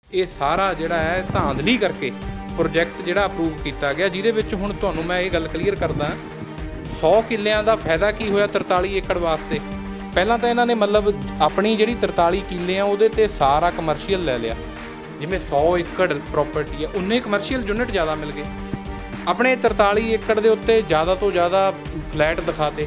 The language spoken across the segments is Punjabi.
ਇਹ ਸਾਰਾ ਜਿਹੜਾ ਹੈ ਧਾਂਦਲੀ ਕਰਕੇ ਪ੍ਰੋਜੈਕਟ ਜਿਹੜਾ ਅਪਰੂਵ ਕੀਤਾ ਗਿਆ, ਜਿਹਦੇ ਵਿੱਚ ਹੁਣ ਤੁਹਾਨੂੰ ਮੈਂ ਇਹ ਗੱਲ ਕਲੀਅਰ ਕਰਦਾ 100 ਕਿੱਲਿਆਂ ਦਾ ਫਾਇਦਾ ਕੀ ਹੋਇਆ 43 ਏਕੜ ਵਾਸਤੇ। ਪਹਿਲਾਂ ਤਾਂ ਇਹਨਾਂ ਨੇ ਮਤਲਬ ਆਪਣੀ ਜਿਹੜੀ 43 ਕਿੱਲੇ ਆ ਉਹਦੇ ਤੇ ਸਾਰਾ ਕਮਰਸ਼ੀਅਲ ਲੈ ਲਿਆ, ਜਿਵੇਂ 100 ਏਕੜ ਪ੍ਰਾਪਰਟੀ ਹੈ ਉਨੇ ਕਮਰਸ਼ੀਅਲ ਯੂਨਿਟ ਜ਼ਿਆਦਾ ਮਿਲ ਗਏ। ਆਪਣੇ 43 ਏਕੜ ਦੇ ਉੱਤੇ ਜ਼ਿਆਦਾ ਤੋਂ ਜ਼ਿਆਦਾ ਫਲੈਟ ਦਿਖਾਤੇ,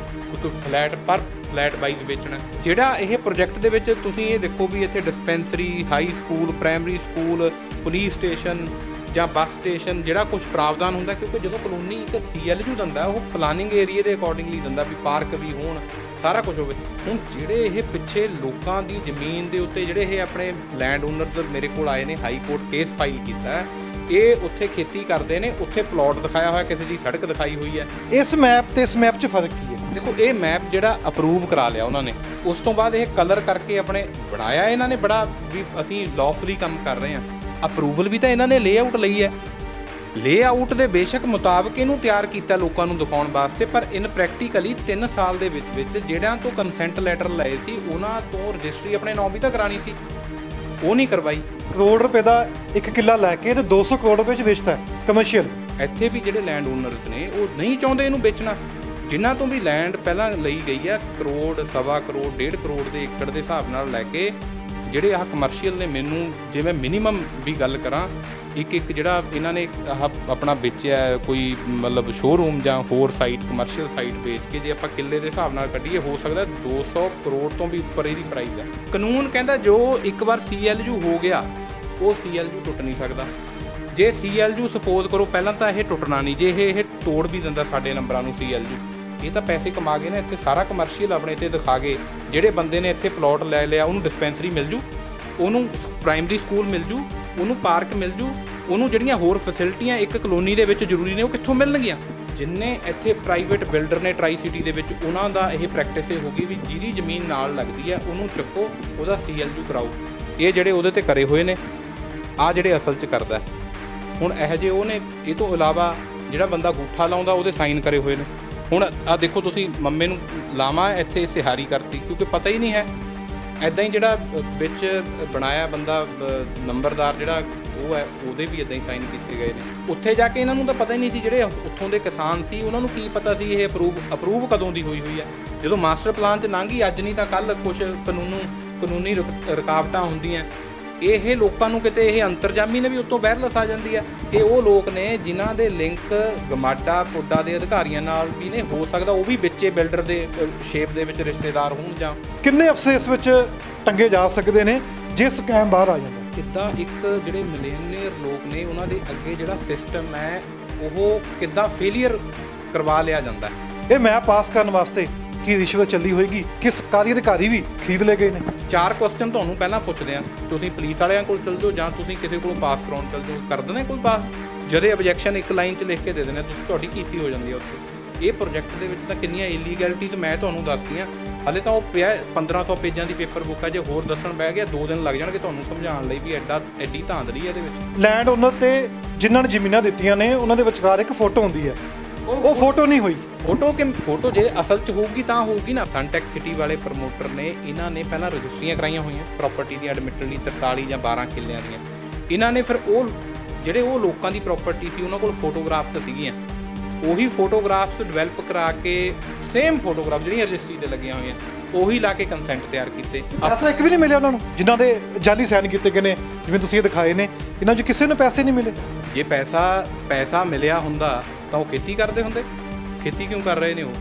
ਫਲੈਟ ਪਰ ਫਲੈਟ ਵਾਈਜ਼ ਵੇਚਣਾ। ਜਿਹੜਾ ਇਹ ਪ੍ਰੋਜੈਕਟ ਦੇ ਵਿੱਚ ਤੁਸੀਂ ਇਹ ਦੇਖੋ ਵੀ ਇੱਥੇ dispensary, high school, primary school, police station ਜਾਂ ਬੱਸ ਸਟੇਸ਼ਨ ਜਿਹੜਾ ਕੁਝ ਪ੍ਰਾਵਧਾਨ ਹੁੰਦਾ, ਕਿਉਂਕਿ ਜਦੋਂ ਕਲੋਨੀ ਇੱਕ CLU ਦਿੰਦਾ ਉਹ ਪਲਾਨਿੰਗ ਏਰੀਏ ਦੇ ਅਕੋਰਡਿੰਗਲੀ ਦਿੰਦਾ ਵੀ ਪਾਰਕ ਵੀ ਹੋਣ, ਸਾਰਾ ਕੁਝ ਹੋਵੇ। ਹੁਣ ਜਿਹੜੇ ਇਹ ਪਿੱਛੇ ਲੋਕਾਂ ਦੀ ਜ਼ਮੀਨ ਦੇ ਉੱਤੇ ਜਿਹੜੇ ਇਹ ਆਪਣੇ ਲੈਂਡ ਓਨਰਸ ਮੇਰੇ ਕੋਲ ਆਏ ਨੇ, ਹਾਈ ਕੋਰਟ ਕੇਸ ਫਾਈਲ ਕੀਤਾ, ਇਹ ਉੱਥੇ ਖੇਤੀ ਕਰਦੇ ਨੇ, ਉੱਥੇ ਪਲਾਟ ਦਿਖਾਇਆ ਹੋਇਆ, ਕਿਸੇ ਦੀ ਸੜਕ ਦਿਖਾਈ ਹੋਈ ਹੈ। ਇਸ ਮੈਪ ਤੇ ਇਸ ਮੈਪ 'ਚ ਫਰਕ ਕੀ ਹੈ? ਦੇਖੋ ਇਹ ਮੈਪ ਜਿਹੜਾ ਅਪਰੂਵ ਕਰਾ ਲਿਆ ਉਹਨਾਂ ਨੇ, ਉਸ ਤੋਂ ਬਾਅਦ ਇਹ ਕਲਰ ਕਰਕੇ ਆਪਣੇ ਬਣਾਇਆ ਇਹਨਾਂ ਨੇ, ਬੜਾ ਵੀ ਅਸੀਂ ਲੌਫੁਲੀ ਕੰਮ ਕਰ ਰਹੇ ਹਾਂ। ਅਪਰੂਵਲ ਵੀ ਤਾਂ ਇਹਨਾਂ ਨੇ ਲੇਆਊਟ ਲਈ ਹੈ, ਲੇਆਊਟ ਦੇ ਬੇਸ਼ੱਕ ਮੁਤਾਬਕ ਇਹਨੂੰ ਤਿਆਰ ਕੀਤਾ ਲੋਕਾਂ ਨੂੰ ਦਿਖਾਉਣ ਵਾਸਤੇ, ਪਰ ਇਨ ਪ੍ਰੈਕਟੀਕਲੀ 3 ਸਾਲ ਦੇ ਵਿੱਚ ਜਿਹੜਿਆਂ ਤੋਂ ਕੰਸੈਂਟ ਲੈਟਰ ਲਏ ਸੀ ਉਹਨਾਂ ਤੋਂ ਰਜਿਸਟਰੀ ਆਪਣੇ ਨਾਮ ਵੀ ਤਾਂ ਕਰਾਣੀ ਸੀ, ਉਹ ਨਹੀਂ ਕਰਵਾਈ। ਕਰੋੜ ਰੁਪਏ ਦਾ 1 ਕਿੱਲਾ ਲੈ ਕੇ ਤੇ 200 ਕਰੋੜ ਰੁਪਏ 'ਚ ਵੇਚਦਾ ਕਮਰਸ਼ੀਅਲ। ਇੱਥੇ ਵੀ ਜਿਹੜੇ ਲੈਂਡ ਓਨਰਸ ਨੇ ਉਹ ਨਹੀਂ ਚਾਹੁੰਦੇ ਇਹਨੂੰ ਵੇਚਣਾ, ਜਿਨ੍ਹਾਂ ਤੋਂ ਵੀ ਲੈਂਡ ਪਹਿਲਾਂ ਲਈ ਗਈ ਆ ਕਰੋੜ, ਸਵਾ ਕਰੋੜ, 1.5 ਕਰੋੜ ਦੇ ਏਕੜ ਦੇ ਹਿਸਾਬ ਨਾਲ ਲੈ ਕੇ ਜਿਹੜੇ ਆਹ ਕਮਰਸ਼ੀਅਲ ਨੇ, ਮੈਨੂੰ ਜੇ ਮੈਂ ਮਿਨੀਮਮ ਵੀ ਗੱਲ ਕਰਾਂ, ਇੱਕ ਜਿਹੜਾ ਇਹਨਾਂ ਨੇ ਆਹ ਆਪਣਾ ਵੇਚਿਆ ਕੋਈ ਮਤਲਬ ਸ਼ੋਰੂਮ ਜਾਂ ਹੋਰ ਸਾਈਟ ਕਮਰਸ਼ੀਅਲ ਸਾਈਟ ਵੇਚ ਕੇ ਜੇ ਆਪਾਂ ਕਿੱਲੇ ਦੇ ਹਿਸਾਬ ਨਾਲ ਕੱਢੀਏ, ਹੋ ਸਕਦਾ 200 ਕਰੋੜ ਤੋਂ ਵੀ ਉੱਪਰ ਇਹਦੀ ਪ੍ਰਾਈਸ ਹੈ। ਕਾਨੂੰਨ ਕਹਿੰਦਾ ਜੋ ਇੱਕ ਵਾਰ CLU ਹੋ ਗਿਆ ਉਹ CLU ਟੁੱਟ ਨਹੀਂ ਸਕਦਾ। ਜੇ CLU ਸਪੋਜ਼ ਕਰੋ ਪਹਿਲਾਂ ਤਾਂ ਇਹ ਟੁੱਟਣਾ ਨਹੀਂ, ਜੇ ਇਹ ਤੋੜ ਵੀ ਦਿੰਦਾ ਸਾਡੇ ਨੰਬਰਾਂ ਨੂੰ CLU, ਇਹ ਤਾਂ ਪੈਸੇ ਕਮਾ ਗਏ ਨੇ। ਇੱਥੇ ਸਾਰਾ ਕਮਰਸ਼ੀਅਲ ਆਪਣੇ ਤੇ ਦਿਖਾ ਗਏ, ਜਿਹੜੇ ਬੰਦੇ ਨੇ ਇੱਥੇ ਪਲਾਟ ਲੈ ਲਿਆ ਉਹਨੂੰ ਡਿਸਪੈਂਸਰੀ ਮਿਲ ਜੂ, ਉਹਨੂੰ ਪ੍ਰਾਇਮਰੀ ਸਕੂਲ ਮਿਲ ਜੂ, ਉਹਨੂੰ ਪਾਰਕ ਮਿਲ ਜੂ, ਉਹਨੂੰ ਜਿਹੜੀਆਂ ਹੋਰ ਫੈਸਿਲਿਟੀਆਂ ਇੱਕ ਕਲੋਨੀ ਦੇ ਵਿੱਚ ਜ਼ਰੂਰੀ ਨੇ ਉਹ ਕਿੱਥੋਂ ਮਿਲਣਗੀਆਂ। ਜਿੰਨੇ ਇੱਥੇ ਪ੍ਰਾਈਵੇਟ ਬਿਲਡਰ ਨੇ ਟਰਾਈ ਸਿਟੀ ਦੇ ਵਿੱਚ, ਉਹਨਾਂ ਦਾ ਇਹ ਪ੍ਰੈਕਟਿਸ ਇਹ ਹੋ ਗਈ ਵੀ ਜਿਹਦੀ ਜ਼ਮੀਨ ਨਾਲ ਲੱਗਦੀ ਹੈ ਉਹਨੂੰ ਚੱਕੋ, ਉਹਦਾ CLU ਕਰਾਓ। ਇਹ ਜਿਹੜੇ ਉਹਦੇ ਤੇ ਕਰੇ ਹੋਏ ਨੇ, ਆਹ ਜਿਹੜੇ ਅਸਲ 'ਚ ਕਰਦਾ ਹੁਣ ਇਹੋ ਜਿਹੇ ਉਹ ਨੇ। ਇਹ ਤੋਂ ਇਲਾਵਾ ਜਿਹੜਾ ਬੰਦਾ ਗੂਠਾ ਲਾਉਂਦਾ ਉਹਦੇ ਸਾਈਨ ਕਰੇ ਹੋਏ ਨੇ। ਹੁਣ ਆਹ ਦੇਖੋ ਤੁਸੀਂ, ਮੰਮੇ ਨੂੰ ਲਾਵਾਂ ਇੱਥੇ ਸਿਹਾਰੀ ਕਰਤੀ ਕਿਉਂਕਿ ਪਤਾ ਹੀ ਨਹੀਂ ਹੈ। ਇੱਦਾਂ ਹੀ ਜਿਹੜਾ ਵਿੱਚ ਬਣਾਇਆ ਬੰਦਾ ਨੰਬਰਦਾਰ ਜਿਹੜਾ ਉਹ ਹੈ, ਉਹਦੇ ਵੀ ਇੱਦਾਂ ਹੀ ਸਾਈਨ ਕੀਤੇ ਗਏ ਨੇ। ਉੱਥੇ ਜਾ ਕੇ ਇਹਨਾਂ ਨੂੰ ਤਾਂ ਪਤਾ ਹੀ ਨਹੀਂ ਸੀ, ਜਿਹੜੇ ਉੱਥੋਂ ਦੇ ਕਿਸਾਨ ਸੀ ਉਹਨਾਂ ਨੂੰ ਕੀ ਪਤਾ ਸੀ ਇਹ ਅਪਰੂਵ ਕਦੋਂ ਦੀ ਹੋਈ ਹੈ। ਜਦੋਂ ਮਾਸਟਰ ਪਲਾਨ 'ਚ ਲੰਘੀ, ਅੱਜ ਨਹੀਂ ਤਾਂ ਕੱਲ੍ਹ ਕੁਛ ਕਾਨੂੰਨੀ ਰੁਕਾਵਟਾਂ ਹੁੰਦੀਆਂ। ਇਹ ਲੋਕਾਂ ਨੂੰ ਕਿਤੇ ਇਹ ਅੰਤਰਜਾਮੀ ਨੇ ਵੀ ਉੱਤੋਂ ਵਾਇਰਲੈਸ ਆ ਜਾਂਦੀ ਹੈ। ਇਹ ਉਹ ਲੋਕ ਨੇ ਜਿਨ੍ਹਾਂ ਦੇ ਲਿੰਕ ਗਮਾਡਾ ਪੁੱਡਾ ਦੇ ਅਧਿਕਾਰੀਆਂ ਨਾਲ ਵੀ ਨੇ, ਹੋ ਸਕਦਾ ਉਹ ਵੀ ਵਿੱਚੇ ਬਿਲਡਰ ਦੇ ਸ਼ੇਪ ਦੇ ਵਿੱਚ ਰਿਸ਼ਤੇਦਾਰ ਹੋਣ। ਜਾਂ ਕਿੰਨੇ ਅਫਸੇ ਇਸ ਵਿੱਚ ਟੰਗੇ ਜਾ ਸਕਦੇ ਨੇ ਜੇ ਸਕੈਮ ਬਾਹਰ ਆ ਜਾਂਦਾ? ਕਿੱਦਾਂ ਇੱਕ ਜਿਹੜੇ ਮਿਲੀਅਨਰ ਲੋਕ ਨੇ ਉਹਨਾਂ ਦੇ ਅੱਗੇ ਜਿਹੜਾ ਸਿਸਟਮ ਹੈ ਉਹ ਕਿੱਦਾਂ ਫੇਲੀਅਰ ਕਰਵਾ ਲਿਆ ਜਾਂਦਾ। ਇਹ ਮੈਪ ਪਾਸ ਕਰਨ ਵਾਸਤੇ ਕੀ ਰਿਸ਼ਵਤ ਚੱਲੀ ਹੋਏਗੀ ਕਿ ਸਰਕਾਰੀ ਅਧਿਕਾਰੀ ਵੀ ਖਰੀਦ ਲਏ ਗਏ ਨੇ? 4 ਕੁਐਸਚਨ ਤੁਹਾਨੂੰ ਪਹਿਲਾਂ ਪੁੱਛਦੇ ਆ, ਤੁਸੀਂ ਪੁਲਿਸ ਵਾਲਿਆਂ ਕੋਲ ਚਲ ਜਾਓ ਜਾਂ ਤੁਸੀਂ ਕਿਸੇ ਕੋਲ ਪਾਸ ਕਰਾਉਣ ਚਲ ਜਾਓ, ਕਰ ਦਿੰਦੇ ਕੋਈ ਪਾਸ। ਜਦੇ ਆਬਜੈਕਸ਼ਨ ਇੱਕ ਲਾਈਨ 'ਚ ਲਿਖ ਕੇ ਦੇ ਦਿੰਦੇ, ਤੁਸੀਂ ਤੁਹਾਡੀ ਕੀਸੀ ਹੋ ਜਾਂਦੀ ਹੈ ਉੱਥੇ। ਇਹ ਪ੍ਰੋਜੈਕਟ ਦੇ ਵਿੱਚ ਤਾਂ ਕਿੰਨੀਆਂ ਇਲੀਗੈਲਿਟੀਜ਼ ਮੈਂ ਤੁਹਾਨੂੰ ਦੱਸਦੀਆਂ। ਹਾਲੇ ਤਾਂ ਉਹ ਪਿਆ 1500 ਪੇਜਾਂ ਦੀ ਪੇਪਰ ਬੁੱਕ ਹੈ, ਜੇ ਹੋਰ ਦੱਸਣ ਬਹਿ ਗਿਆ 2 ਦਿਨ ਲੱਗ ਜਾਣਗੇ ਤੁਹਾਨੂੰ ਸਮਝਾਉਣ ਲਈ ਵੀ ਐਡੀ ਧਾਂਦਲੀ ਹੈ ਇਹਦੇ ਵਿੱਚ। ਲੈਂਡ ਓਨਰ ਤੇ ਜਿਨ੍ਹਾਂ ਨੇ ਜ਼ਮੀਨਾਂ ਦਿੱਤੀਆਂ ਨੇ ਉਹਨਾਂ ਦੇ ਵਿਚਕਾਰ ਇੱਕ ਫੋਟੋ ਹੁੰਦੀ ਹੈ, ਉਹ ਫੋਟੋ ਨਹੀਂ ਹੋਈ। ਫੋਟੋ ਜੇ ਅਸਲ 'ਚ ਹੋਊਗੀ ਤਾਂ ਹੋਊਗੀ ਨਾ। ਸਨਟੈਕ ਸਿਟੀ ਵਾਲੇ ਪ੍ਰਮੋਟਰ ਨੇ, ਇਹਨਾਂ ਨੇ ਪਹਿਲਾਂ ਰਜਿਸਟਰੀਆਂ ਕਰਾਈਆਂ ਹੋਈਆਂ ਪ੍ਰਾਪਰਟੀ ਦੀਆਂ, ਐਡਮਿਟਲੀ 43 ਜਾਂ 12 ਕਿੱਲਿਆਂ ਦੀਆਂ। ਇਹਨਾਂ ਨੇ ਫਿਰ ਉਹ ਜਿਹੜੇ ਉਹ ਲੋਕਾਂ ਦੀ ਪ੍ਰਾਪਰਟੀ ਸੀ ਉਹਨਾਂ ਕੋਲ ਫੋਟੋਗ੍ਰਾਫਸ ਸੀਗੀਆਂ, ਉਹੀ ਫੋਟੋਗ੍ਰਾਫਸ ਡਿਵੈਲਪ ਕਰਾ ਕੇ ਸੇਮ ਫੋਟੋਗ੍ਰਾਫ ਜਿਹੜੀਆਂ ਰਜਿਸਟਰੀ 'ਤੇ ਲੱਗੀਆਂ ਹੋਈਆਂ ਉਹੀ ਲਾ ਕੇ ਕੰਸੈਂਟ ਤਿਆਰ ਕੀਤੇ। ਪੈਸਾ ਇੱਕ ਵੀ ਨਹੀਂ ਮਿਲਿਆ ਉਹਨਾਂ ਨੂੰ ਜਿਨ੍ਹਾਂ ਦੇ ਜਾਲੀ ਸਾਈਨ ਕੀਤੇ ਗਏ ਨੇ, ਜਿਵੇਂ ਤੁਸੀਂ ਇਹ ਦਿਖਾਏ ਨੇ, ਇਹਨਾਂ 'ਚ ਕਿਸੇ ਨੂੰ ਪੈਸੇ ਨਹੀਂ ਮਿਲੇ। ਜੇ ਪੈਸਾ ਮਿਲਿਆ ਹੁੰਦਾ ਤਾਂ ਉਹ ਖੇਤੀ ਕਰਦੇ ਹੁੰਦੇ। ਖੇਤੀ ਕਿਉਂ ਕਰ ਰਹੇ ਨੇ ਉਹ?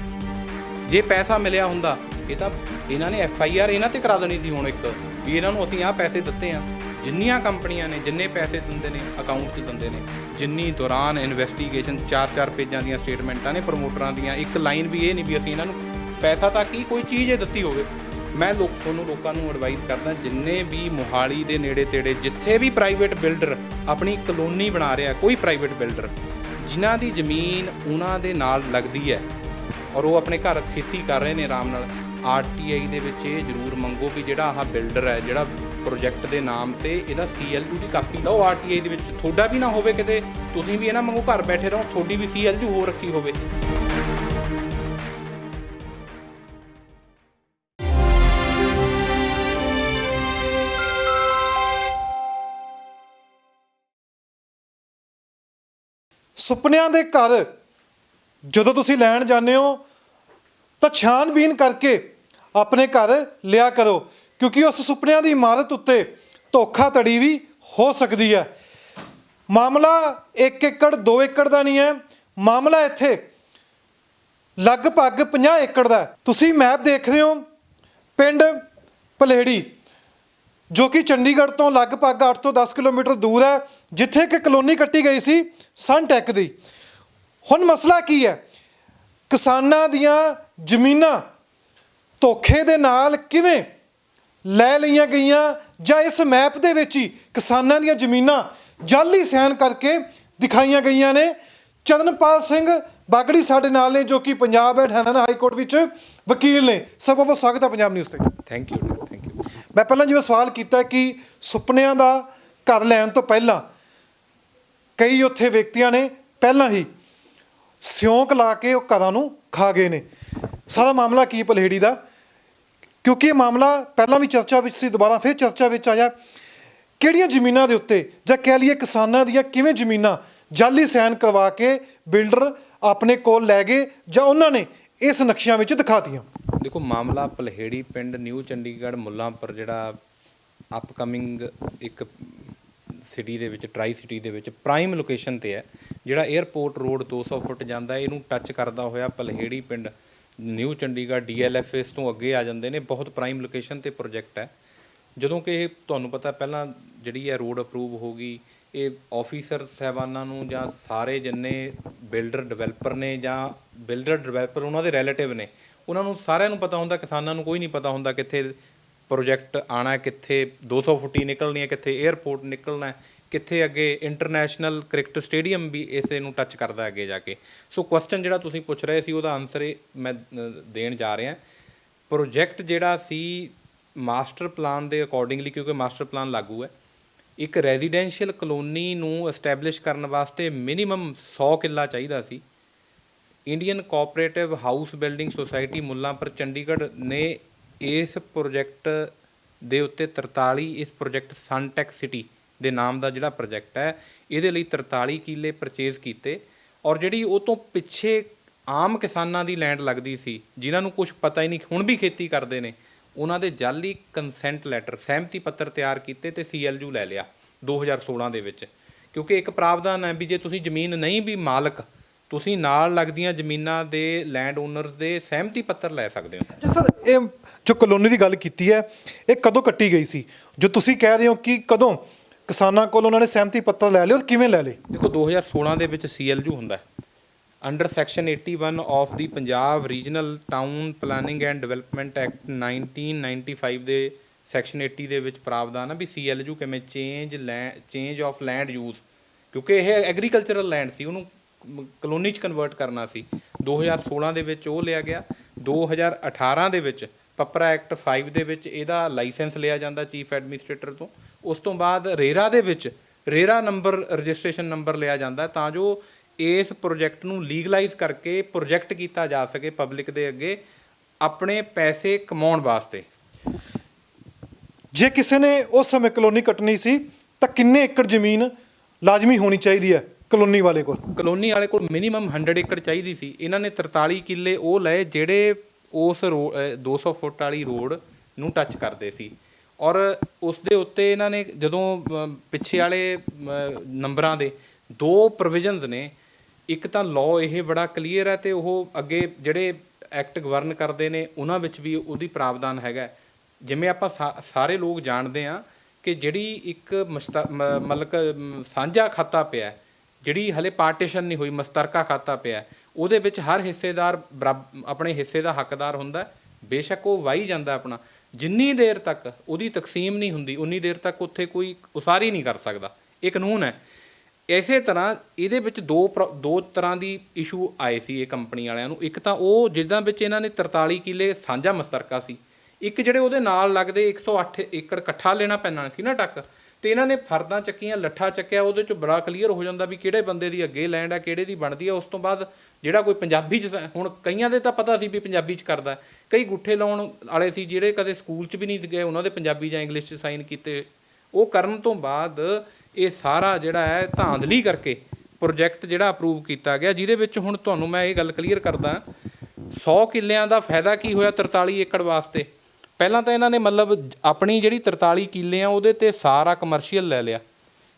ਜੇ ਪੈਸਾ ਮਿਲਿਆ ਹੁੰਦਾ ਇਹ ਤਾਂ ਇਹਨਾਂ ਨੇ FIR ਇਹਨਾਂ ਤੇ ਕਰਾ ਦੇਣੀ ਸੀ। ਹੁਣ ਇੱਕ ਵੀ ਇਹਨਾਂ ਨੂੰ ਅਸੀਂ ਆਹ ਪੈਸੇ ਦਿੱਤੇ ਆ। ਜਿੰਨੀਆਂ ਕੰਪਨੀਆਂ ਨੇ ਜਿੰਨੇ ਪੈਸੇ ਦਿੰਦੇ ਨੇ ਅਕਾਊਂਟ 'ਚ ਦਿੰਦੇ ਨੇ, ਜਿੰਨੀ ਦੌਰਾਨ ਇਨਵੈਸਟੀਗੇਸ਼ਨ 4-4 ਪੇਜਾਂ ਦੀਆਂ ਸਟੇਟਮੈਂਟਾਂ ਨੇ ਪ੍ਰਮੋਟਰਾਂ ਦੀਆਂ, ਇੱਕ ਲਾਈਨ ਵੀ ਇਹ ਨਹੀਂ ਵੀ ਅਸੀਂ ਇਹਨਾਂ ਨੂੰ ਪੈਸਾ ਤਾਂ ਕੀ ਕੋਈ ਚੀਜ਼ ਇਹ ਦਿੱਤੀ ਹੋਵੇ। ਮੈਂ ਤੁਹਾਨੂੰ ਲੋਕਾਂ ਨੂੰ ਐਡਵਾਈਸ ਕਰਦਾ, ਜਿੰਨੇ ਵੀ ਮੋਹਾਲੀ ਦੇ ਨੇੜੇ ਤੇੜੇ ਜਿੱਥੇ ਵੀ ਪ੍ਰਾਈਵੇਟ ਬਿਲਡਰ ਆਪਣੀ ਕਲੋਨੀ ਬਣਾ ਰਿਹਾ, ਕੋਈ ਪ੍ਰਾਈਵੇਟ ਬਿਲਡਰ ਜਿਨ੍ਹਾਂ ਦੀ ਜ਼ਮੀਨ ਉਹਨਾਂ ਦੇ ਨਾਲ ਲੱਗਦੀ ਹੈ ਔਰ ਉਹ ਆਪਣੇ ਘਰ ਖੇਤੀ ਕਰ ਰਹੇ ਨੇ ਆਰਾਮ ਨਾਲ, RTI ਦੇ ਵਿੱਚ ਇਹ ਜ਼ਰੂਰ ਮੰਗੋ ਵੀ ਜਿਹੜਾ ਆਹ ਬਿਲਡਰ ਹੈ ਜਿਹੜਾ ਪ੍ਰੋਜੈਕਟ ਦੇ ਨਾਮ ਤੇ ਇਹਦਾ CLU ਦੀ ਕਾਪੀ ਲਓ। RTI ਦੇ ਵਿੱਚ ਤੁਹਾਡਾ ਵੀ ਨਾ ਹੋਵੇ ਕਿਤੇ, ਤੁਸੀਂ ਵੀ ਇਹ ਨਾ ਮੰਗੋ ਘਰ ਬੈਠੇ ਰਹੋ ਤੁਹਾਡੀ ਵੀ CLU ਹੋ ਰੱਖੀ ਹੋਵੇ। ਸੁਪਨਿਆਂ ਦੇ ਘਰ ਜਦੋਂ ਤੁਸੀਂ ਲੈਣ ਜਾਂਦੇ ਹੋ ਤਾਂ ਛਾਣਬੀਨ ਕਰਕੇ ਆਪਣੇ ਘਰ ਲਿਆ ਕਰੋ, ਕਿਉਂਕਿ ਉਸ ਸੁਪਨਿਆਂ ਦੀ ਇਮਾਰਤ ਉੱਤੇ ਧੋਖਾਧੜੀ ਵੀ ਹੋ ਸਕਦੀ ਹੈ। ਮਾਮਲਾ 1 ਏਕੜ 2 ਏਕੜ ਦਾ ਨਹੀਂ ਹੈ, ਮਾਮਲਾ ਇੱਥੇ ਲਗਭਗ 50 ਏਕੜ ਦਾ ਹੈ। ਤੁਸੀਂ ਮੈਪ ਦੇਖ ਰਹੇ ਹੋ, ਪਿੰਡ ਪਲੇੜੀ ਜੋ ਕਿ ਚੰਡੀਗੜ੍ਹ ਤੋਂ ਲਗਭਗ 8 ਤੋਂ 10 ਕਿਲੋਮੀਟਰ ਦੂਰ ਹੈ, ਜਿੱਥੇ ਇੱਕ ਕਲੋਨੀ ਕੱਟੀ ਗਈ ਸੀ ਸਨਟੈਕ ਦੀ। ਹੁਣ ਮਸਲਾ ਕੀ ਹੈ? ਕਿਸਾਨਾਂ ਦੀਆਂ ਜ਼ਮੀਨਾਂ ਧੋਖੇ ਦੇ ਨਾਲ ਕਿਵੇਂ ਲੈ ਲਈਆਂ ਗਈਆਂ, ਜਾਂ ਇਸ ਮੈਪ ਦੇ ਵਿੱਚ ਹੀ ਕਿਸਾਨਾਂ ਦੀਆਂ ਜ਼ਮੀਨਾਂ ਜਾਲੀ ਸਾਈਨ ਕਰਕੇ ਦਿਖਾਈਆਂ ਗਈਆਂ ਨੇ। ਚਰਨਪਾਲ ਸਿੰਘ ਬਾਗੜੀ ਸਾਡੇ ਨਾਲ ਨੇ, ਜੋ ਕਿ Punjab and Haryana high court ਵਿੱਚ ਵਕੀਲ ਨੇ। ਸਭ ਤੋਂ ਬਹੁਤ ਸਵਾਗਤ ਹੈ ਪੰਜਾਬ ਨਿਊਜ਼ ਤੇ। Thank you. ਮੈਂ ਪਹਿਲਾਂ ਜਿਵੇਂ ਸਵਾਲ ਕੀਤਾ ਕਿ ਸੁਪਨਿਆਂ ਦਾ ਘਰ ਲੈਣ ਤੋਂ ਪਹਿਲਾਂ ਕਈ ਉੱਥੇ ਵਿਅਕਤੀਆਂ ਨੇ ਪਹਿਲਾਂ ਹੀ ਸਿਉਂਕ ਲਾ ਕੇ ਉਹ ਘਰਾਂ ਨੂੰ ਖਾ ਗਏ ਨੇ। ਸਾਰਾ ਮਾਮਲਾ ਕੀ ਪਲੇੜੀ ਦਾ? ਕਿਉਂਕਿ ਇਹ ਮਾਮਲਾ ਪਹਿਲਾਂ ਵੀ ਚਰਚਾ ਵਿੱਚ ਸੀ, ਦੁਬਾਰਾ ਫਿਰ ਚਰਚਾ ਵਿੱਚ ਆਇਆ। ਕਿਹੜੀਆਂ ਜ਼ਮੀਨਾਂ ਦੇ ਉੱਤੇ, ਜਾਂ ਕਹਿ ਲਈਏ ਕਿਸਾਨਾਂ ਦੀਆਂ ਕਿਵੇਂ ਜ਼ਮੀਨਾਂ ਜਾਲੀ ਸਾਈਨ ਕਰਵਾ ਕੇ ਬਿਲਡਰ ਆਪਣੇ ਕੋਲ ਲੈ ਗਏ, ਜਾਂ ਉਹਨਾਂ ਨੇ ਇਸ ਨਕਸ਼ਿਆਂ ਵਿੱਚ ਦਿਖਾਤੀਆਂ? ਦੇਖੋ, ਮਾਮਲਾ ਪਲਹੇੜੀ ਪਿੰਡ ਨਿਊ ਚੰਡੀਗੜ੍ਹ ਮੁੱਲਾਂਪੁਰ ਜਿਹੜਾ ਅਪਕਮਿੰਗ ਇੱਕ ਸਿਟੀ ਦੇ ਵਿੱਚ, ਟਰਾਈ ਸਿਟੀ ਦੇ ਵਿੱਚ ਪ੍ਰਾਈਮ ਲੋਕੇਸ਼ਨ ਤੇ ਹੈ, ਜਿਹੜਾ 에ਅਰਪੋਰਟ ਰੋਡ 200 ਫੁੱਟ ਜਾਂਦਾ, ਇਹਨੂੰ ਟੱਚ ਕਰਦਾ ਹੋਇਆ ਪਲਹੇੜੀ ਪਿੰਡ ਨਿਊ ਚੰਡੀਗੜ੍ਹ DLFS ਤੋਂ ਅੱਗੇ ਆ ਜਾਂਦੇ ਨੇ। ਬਹੁਤ ਪ੍ਰਾਈਮ ਲੋਕੇਸ਼ਨ ਤੇ ਪ੍ਰੋਜੈਕਟ ਹੈ। ਜਦੋਂ ਕਿ ਇਹ ਤੁਹਾਨੂੰ ਪਤਾ ਪਹਿਲਾਂ ਜਿਹੜੀ ਹੈ ਰੋਡ ਅਪਰੂਵ ਹੋ ਗਈ, ਇਹ ਆਫੀਸਰ ਸਾਹਿਬਾਨਾਂ ਨੂੰ ਜਾਂ ਸਾਰੇ ਜਿੰਨੇ ਬਿਲਡਰ ਡਿਵੈਲਪਰ ਨੇ ਜਾਂ ਬਿਲਡਰ ਡਿਵੈਲਪਰ ਉਹਨਾਂ ਦੇ ਰਿਲੇਟਿਵ ਨੇ, ਉਹਨਾਂ ਨੂੰ ਸਾਰਿਆਂ ਨੂੰ ਪਤਾ ਹੁੰਦਾ। ਕਿਸਾਨਾਂ ਨੂੰ ਕੋਈ ਨਹੀਂ ਪਤਾ ਹੁੰਦਾ ਕਿੱਥੇ ਪ੍ਰੋਜੈਕਟ ਆਉਣਾ, ਕਿੱਥੇ 200 ਫੁੱਟੀ ਨਿਕਲਣੀ ਹੈ, ਕਿੱਥੇ 에ਅਰਪੋਰਟ ਨਿਕਲਣਾ, ਕਿੱਥੇ ਅੱਗੇ ਇੰਟਰਨੈਸ਼ਨਲ ਕ੍ਰਿਕਟ ਸਟੇਡੀਅਮ ਵੀ ਇਸੇ ਨੂੰ ਟੱਚ ਕਰਦਾ ਅੱਗੇ ਜਾ ਕੇ। ਸੋ ਕੁਐਸਚਨ ਜਿਹੜਾ ਤੁਸੀਂ ਪੁੱਛ ਰਹੇ ਸੀ, ਉਹਦਾ ਆਨਸਰ ਮੈਂ ਦੇਣ ਜਾ ਰਿਹਾ। ਪ੍ਰੋਜੈਕਟ ਜਿਹੜਾ ਸੀ ਮਾਸਟਰ ਪਲਾਨ ਦੇ ਅਕੋਰਡਿੰਗਲੀ, ਕਿਉਂਕਿ ਮਾਸਟਰ ਪਲਾਨ ਲਾਗੂ ਹੈ, ਇੱਕ ਰੈਜ਼ੀਡੈਂਸ਼ੀਅਲ ਕਲੋਨੀ ਨੂੰ ਐਸਟੈਬਲਿਸ਼ ਕਰਨ ਵਾਸਤੇ ਮਿਨੀਮਮ 100 ਕਿੱਲਾ ਚਾਹੀਦਾ ਸੀ। Indian cooperative house building society Mullanpur Chandigarh ਨੇ ਇਸ ਪ੍ਰੋਜੈਕਟ ਦੇ ਉੱਤੇ 43, ਇਸ ਪ੍ਰੋਜੈਕਟ ਸਨਟੈਕ ਸਿਟੀ ਦੇ ਨਾਮ ਦਾ ਜਿਹੜਾ ਪ੍ਰੋਜੈਕਟ ਹੈ, ਇਹਦੇ ਲਈ 43 ਕਿੱਲੇ ਪਰਚੇਜ਼ ਕੀਤੇ। ਔਰ ਜਿਹੜੀ ਉਹ ਤੋਂ ਪਿੱਛੇ ਆਮ ਕਿਸਾਨਾਂ ਦੀ ਲੈਂਡ ਲੱਗਦੀ ਸੀ, ਜਿਨ੍ਹਾਂ ਨੂੰ ਕੁਝ ਪਤਾ ਹੀ ਨਹੀਂ, ਹੁਣ ਵੀ ਖੇਤੀ ਕਰਦੇ ਨੇ, ਉਹਨਾਂ ਦੇ ਜਾਲੀ ਕੰਸੈਂਟ ਲੈਟਰ, ਸਹਿਮਤੀ ਪੱਤਰ ਤਿਆਰ ਕੀਤੇ ਤੇ CLU ਲੈ ਲਿਆ 2016 ਦੇ ਵਿੱਚ। ਕਿਉਂਕਿ ਇੱਕ ਪ੍ਰਾਵਧਾਨ ਹੈ ਵੀ ਜੇ ਤੁਸੀਂ ਜ਼ਮੀਨ ਨਹੀਂ ਵੀ ਮਾਲਕ, ਤੁਸੀਂ ਨਾਲ ਲੱਗਦੀਆਂ ਜ਼ਮੀਨਾਂ ਦੇ ਲੈਂਡ ਓਨਰਸ ਦੇ ਸਹਿਮਤੀ ਪੱਤਰ ਲੈ ਸਕਦੇ ਹੋ। ਜੀ ਸਰ, ਇਹ ਜੋ ਕਲੋਨੀ ਦੀ ਗੱਲ ਕੀਤੀ ਹੈ, ਇਹ ਕਦੋਂ ਕੱਟੀ ਗਈ ਸੀ? ਜੋ ਤੁਸੀਂ ਕਹਿ ਰਹੇ ਹੋ ਕਿ ਕਦੋਂ ਕਿਸਾਨਾਂ ਕੋਲ ਉਹਨਾਂ ਨੇ ਸਹਿਮਤੀ ਪੱਤਰ ਲੈ ਲਿਓ, ਕਿਵੇਂ ਲੈ ਲਏ? ਦੇਖੋ, 2016 ਦੇ ਵਿੱਚ CLU ਹੁੰਦਾ under section 81 of the Punjab regional town planning and development act 1995 ਦੇ ਸੈਕਸ਼ਨ 80 ਦੇ ਵਿੱਚ ਪ੍ਰਾਵਧਾਨ ਹੈ ਵੀ CLU ਕਿਵੇਂ ਚੇਂਜ ਆਫ ਲੈਂਡ ਯੂਜ਼, ਕਿਉਂਕਿ ਇਹ ਐਗਰੀਕਲਚਰਲ ਲੈਂਡ ਸੀ, ਉਹਨੂੰ ਕਲੋਨੀ 'ਚ ਕਨਵਰਟ ਕਰਨਾ ਸੀ। 2016 ਦੇ ਵਿੱਚ ਉਹ ਲਿਆ ਗਿਆ। 2018 ਦੇ ਵਿੱਚ ਪੱਪਰਾ ਐਕਟ 5 ਦੇ ਵਿੱਚ ਇਹਦਾ ਲਾਇਸੈਂਸ ਲਿਆ ਜਾਂਦਾ ਚੀਫ ਐਡਮਿਨਿਸਟ੍ਰੇਟਰ ਤੋਂ। ਉਸ ਤੋਂ ਬਾਅਦ ਰੇਰਾ ਦੇ ਵਿੱਚ ਰੇਰਾ ਨੰਬਰ, ਰਜਿਸਟ੍ਰੇਸ਼ਨ ਨੰਬਰ ਲਿਆ ਜਾਂਦਾ ਤਾਂ ਜੋ ਇਸ ਪ੍ਰੋਜੈਕਟ ਨੂੰ ਲੀਗਲਾਈਜ਼ ਕਰਕੇ ਪ੍ਰੋਜੈਕਟ ਕੀਤਾ ਜਾ ਸਕੇ ਪਬਲਿਕ ਦੇ ਅੱਗੇ ਆਪਣੇ ਪੈਸੇ ਕਮਾਉਣ ਵਾਸਤੇ। ਜੇ ਕਿਸੇ ਨੇ ਉਸ ਸਮੇਂ ਕਲੋਨੀ ਕੱਟਣੀ ਸੀ ਤਾਂ ਕਿੰਨੇ ਏਕੜ ਜ਼ਮੀਨ ਲਾਜ਼ਮੀ ਹੋਣੀ ਚਾਹੀਦੀ ਹੈ ਕਲੋਨੀ ਵਾਲੇ ਕੋਲ? ਕਲੋਨੀ ਵਾਲੇ ਕੋਲ ਮਿਨੀਮਮ 100 ਏਕੜ ਚਾਹੀਦੀ ਸੀ। ਇਹਨਾਂ ਨੇ 43 ਕਿੱਲੇ ਉਹ ਲਏ ਜਿਹੜੇ ਉਸ 200 ਫੁੱਟ ਵਾਲੀ ਰੋਡ ਨੂੰ ਟੱਚ ਕਰਦੇ ਸੀ। ਔਰ ਉਸ ਦੇ ਉੱਤੇ ਇਹਨਾਂ ਨੇ ਜਦੋਂ ਪਿੱਛੇ ਵਾਲੇ ਨੰਬਰਾਂ ਦੇ 2 ਪ੍ਰੋਵੀਜ਼ਨਸ ਨੇ, ਇੱਕ ਤਾਂ ਲਾਅ ਇਹ ਬੜਾ ਕਲੀਅਰ ਹੈ ਤੇ ਉਹ ਅੱਗੇ ਜਿਹੜੇ ਐਕਟ ਗਵਰਨ ਕਰਦੇ ਨੇ ਉਹਨਾਂ ਵਿੱਚ ਵੀ ਉਹਦੀ ਪ੍ਰਾਵਧਾਨ ਹੈਗਾ। ਜਿਵੇਂ ਆਪਾਂ ਸਾਰੇ ਲੋਕ ਜਾਣਦੇ ਹਾਂ ਕਿ ਜਿਹੜੀ ਇੱਕ ਮਤਲਬ ਸਾਂਝਾ ਖਾਤਾ ਪਿਆ, ਜਿਹੜੀ ਹਲੇ ਪਾਰਟੀਸ਼ਨ ਨਹੀਂ ਹੋਈ, ਮਸ਼ਤਰਕਾ ਖਾਤਾ ਪਿਆ, ਉਹਦੇ ਵਿੱਚ ਹਰ ਹਿੱਸੇਦਾਰ ਆਪਣੇ ਹਿੱਸੇ ਦਾ ਹੱਕਦਾਰ ਹੁੰਦਾ। ਬੇਸ਼ੱਕ ਉਹ ਵਾਹੀ ਜਾਂਦਾ ਆਪਣਾ, ਜਿੰਨੀ ਦੇਰ ਤੱਕ ਉਹਦੀ ਤਕਸੀਮ ਨਹੀਂ ਹੁੰਦੀ ਉਨੀ ਦੇਰ ਤੱਕ ਉੱਥੇ ਕੋਈ ਉਸਾਰੀ ਨਹੀਂ ਕਰ ਸਕਦਾ। ਇਹ ਕਾਨੂੰਨ ਹੈ। ਇਸੇ ਤਰ੍ਹਾਂ ਇਹਦੇ ਵਿੱਚ ਦੋ ਤਰ੍ਹਾਂ ਦੀ ਇਸ਼ੂ ਆਏ ਸੀ ਇਹ ਕੰਪਨੀ ਵਾਲਿਆਂ ਨੂੰ। ਇੱਕ ਤਾਂ ਉਹ ਜਿੱਦਾਂ ਵਿੱਚ ਇਹਨਾਂ ਨੇ 43 ਕਿੱਲੇ ਸਾਂਝਾ ਮਸ਼ਤਰਕਾ ਸੀ, ਇੱਕ ਜਿਹੜੇ ਉਹਦੇ ਨਾਲ ਲੱਗਦੇ 108 ਏਕੜ ਇਕੱਠਾ ਲੈਣਾ ਪੈਣਾ ਸੀ ਨਾ ਟੱਕ, ਤੇ ਇਹਨਾਂ ਨੇ ਫਰਦਾਂ ਚੱਕੀਆਂ, ਲੱਠਾ ਚੱਕਿਆ, ਉਹਦੇ 'ਚ ਬੜਾ ਕਲੀਅਰ ਹੋ ਜਾਂਦਾ ਵੀ ਕਿਹੜੇ ਬੰਦੇ ਦੀ ਅੱਗੇ ਲੈਂਡ ਹੈ, ਕਿਹੜੇ ਦੀ ਬਣਦੀ ਹੈ। ਉਸ ਤੋਂ ਬਾਅਦ ਜਿਹੜਾ ਕੋਈ ਪੰਜਾਬੀ 'ਚ, ਹੁਣ ਕਈਆਂ ਦੇ ਤਾਂ ਪਤਾ ਸੀ ਵੀ ਪੰਜਾਬੀ 'ਚ ਕਰਦਾ, ਕਈ ਗੁੱਠੇ ਲਾਉਣ ਵਾਲੇ ਸੀ ਜਿਹੜੇ ਕਦੇ ਸਕੂਲ 'ਚ ਵੀ ਨਹੀਂ ਗਏ, ਉਹਨਾਂ ਦੇ ਪੰਜਾਬੀ ਜਾਂ ਇੰਗਲਿਸ਼ 'ਚ ਸਾਈਨ ਕੀਤੇ। ਉਹ ਕਰਨ ਤੋਂ ਬਾਅਦ ਇਹ ਸਾਰਾ ਜਿਹੜਾ ਹੈ ਧਾਂਦਲੀ ਕਰਕੇ ਪ੍ਰੋਜੈਕਟ ਜਿਹੜਾ ਅਪਰੂਵ ਕੀਤਾ ਗਿਆ, ਜਿਹਦੇ ਵਿੱਚ ਹੁਣ ਤੁਹਾਨੂੰ ਮੈਂ ਇਹ ਗੱਲ ਕਲੀਅਰ ਕਰਦਾ, 100 ਕਿੱਲਿਆਂ ਦਾ ਫਾਇਦਾ ਕੀ ਹੋਇਆ 43 ਏਕੜ ਵਾਸਤੇ। ਪਹਿਲਾਂ ਤਾਂ ਇਹਨਾਂ ਨੇ ਮਤਲਬ ਆਪਣੀ ਜਿਹੜੀ 43 ਕਿੱਲੇ ਆ ਉਹਦੇ 'ਤੇ ਸਾਰਾ ਕਮਰਸ਼ੀਅਲ ਲੈ ਲਿਆ,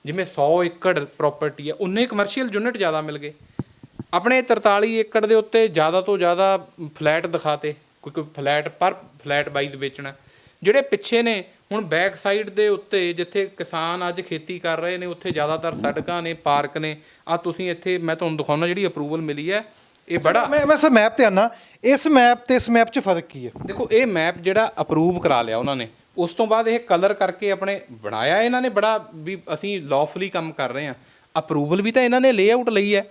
ਜਿਵੇਂ 100 ਏਕੜ ਪ੍ਰੋਪਰਟੀ ਆ ਉਨੇ ਕਮਰਸ਼ੀਅਲ ਯੂਨਿਟ ਜ਼ਿਆਦਾ ਮਿਲ ਗਏ। ਆਪਣੇ 43 ਏਕੜ ਦੇ ਉੱਤੇ ਜ਼ਿਆਦਾ ਤੋਂ ਜ਼ਿਆਦਾ ਫਲੈਟ ਦਿਖਾਤੇ, ਕਿਉਂਕਿ ਫਲੈਟ ਪਰ ਫਲੈਟ ਵਾਈਜ਼ ਵੇਚਣਾ। ਜਿਹੜੇ ਪਿੱਛੇ ਨੇ ਹੁਣ ਬੈਕ ਸਾਈਡ ਦੇ ਉੱਤੇ ਜਿੱਥੇ ਕਿਸਾਨ ਅੱਜ ਖੇਤੀ ਕਰ ਰਹੇ ਨੇ, ਉੱਥੇ ਜ਼ਿਆਦਾਤਰ ਸੜਕਾਂ ਨੇ, ਪਾਰਕ ਨੇ। ਆ ਤੁਸੀਂ ਇੱਥੇ ਮੈਂ ਤੁਹਾਨੂੰ ਦਿਖਾਉਣਾ ਜਿਹੜੀ ਅਪਰੂਵਲ ਮਿਲੀ ਹੈ, ਇਹ ਬੜਾ ਮੈਂ ਸਰ ਮੈਪ ਤੇ ਆਨਾ, ਇਸ ਮੈਪ ਤੇ ਇਸ ਮੈਪ 'ਚ ਫਰਕ ਕੀ ਹੈ? ਦੇਖੋ, ਇਹ ਮੈਪ ਜਿਹੜਾ ਅਪਰੂਵ ਕਰਾ ਲਿਆ ਉਹਨਾਂ ਨੇ, ਉਸ ਤੋਂ ਬਾਅਦ ਇਹ ਕਲਰ ਕਰਕੇ ਆਪਣੇ ਬਣਾਇਆ ਇਹਨਾਂ ਨੇ, ਬੜਾ ਵੀ ਅਸੀਂ ਲੌਫੁਲੀ ਕੰਮ ਕਰ ਰਹੇ ਹਾਂ। ਅਪਰੂਵਲ ਵੀ ਤਾਂ ਇਹਨਾਂ ਨੇ ਲੇਆਊਟ ਲਈ ਹੈ,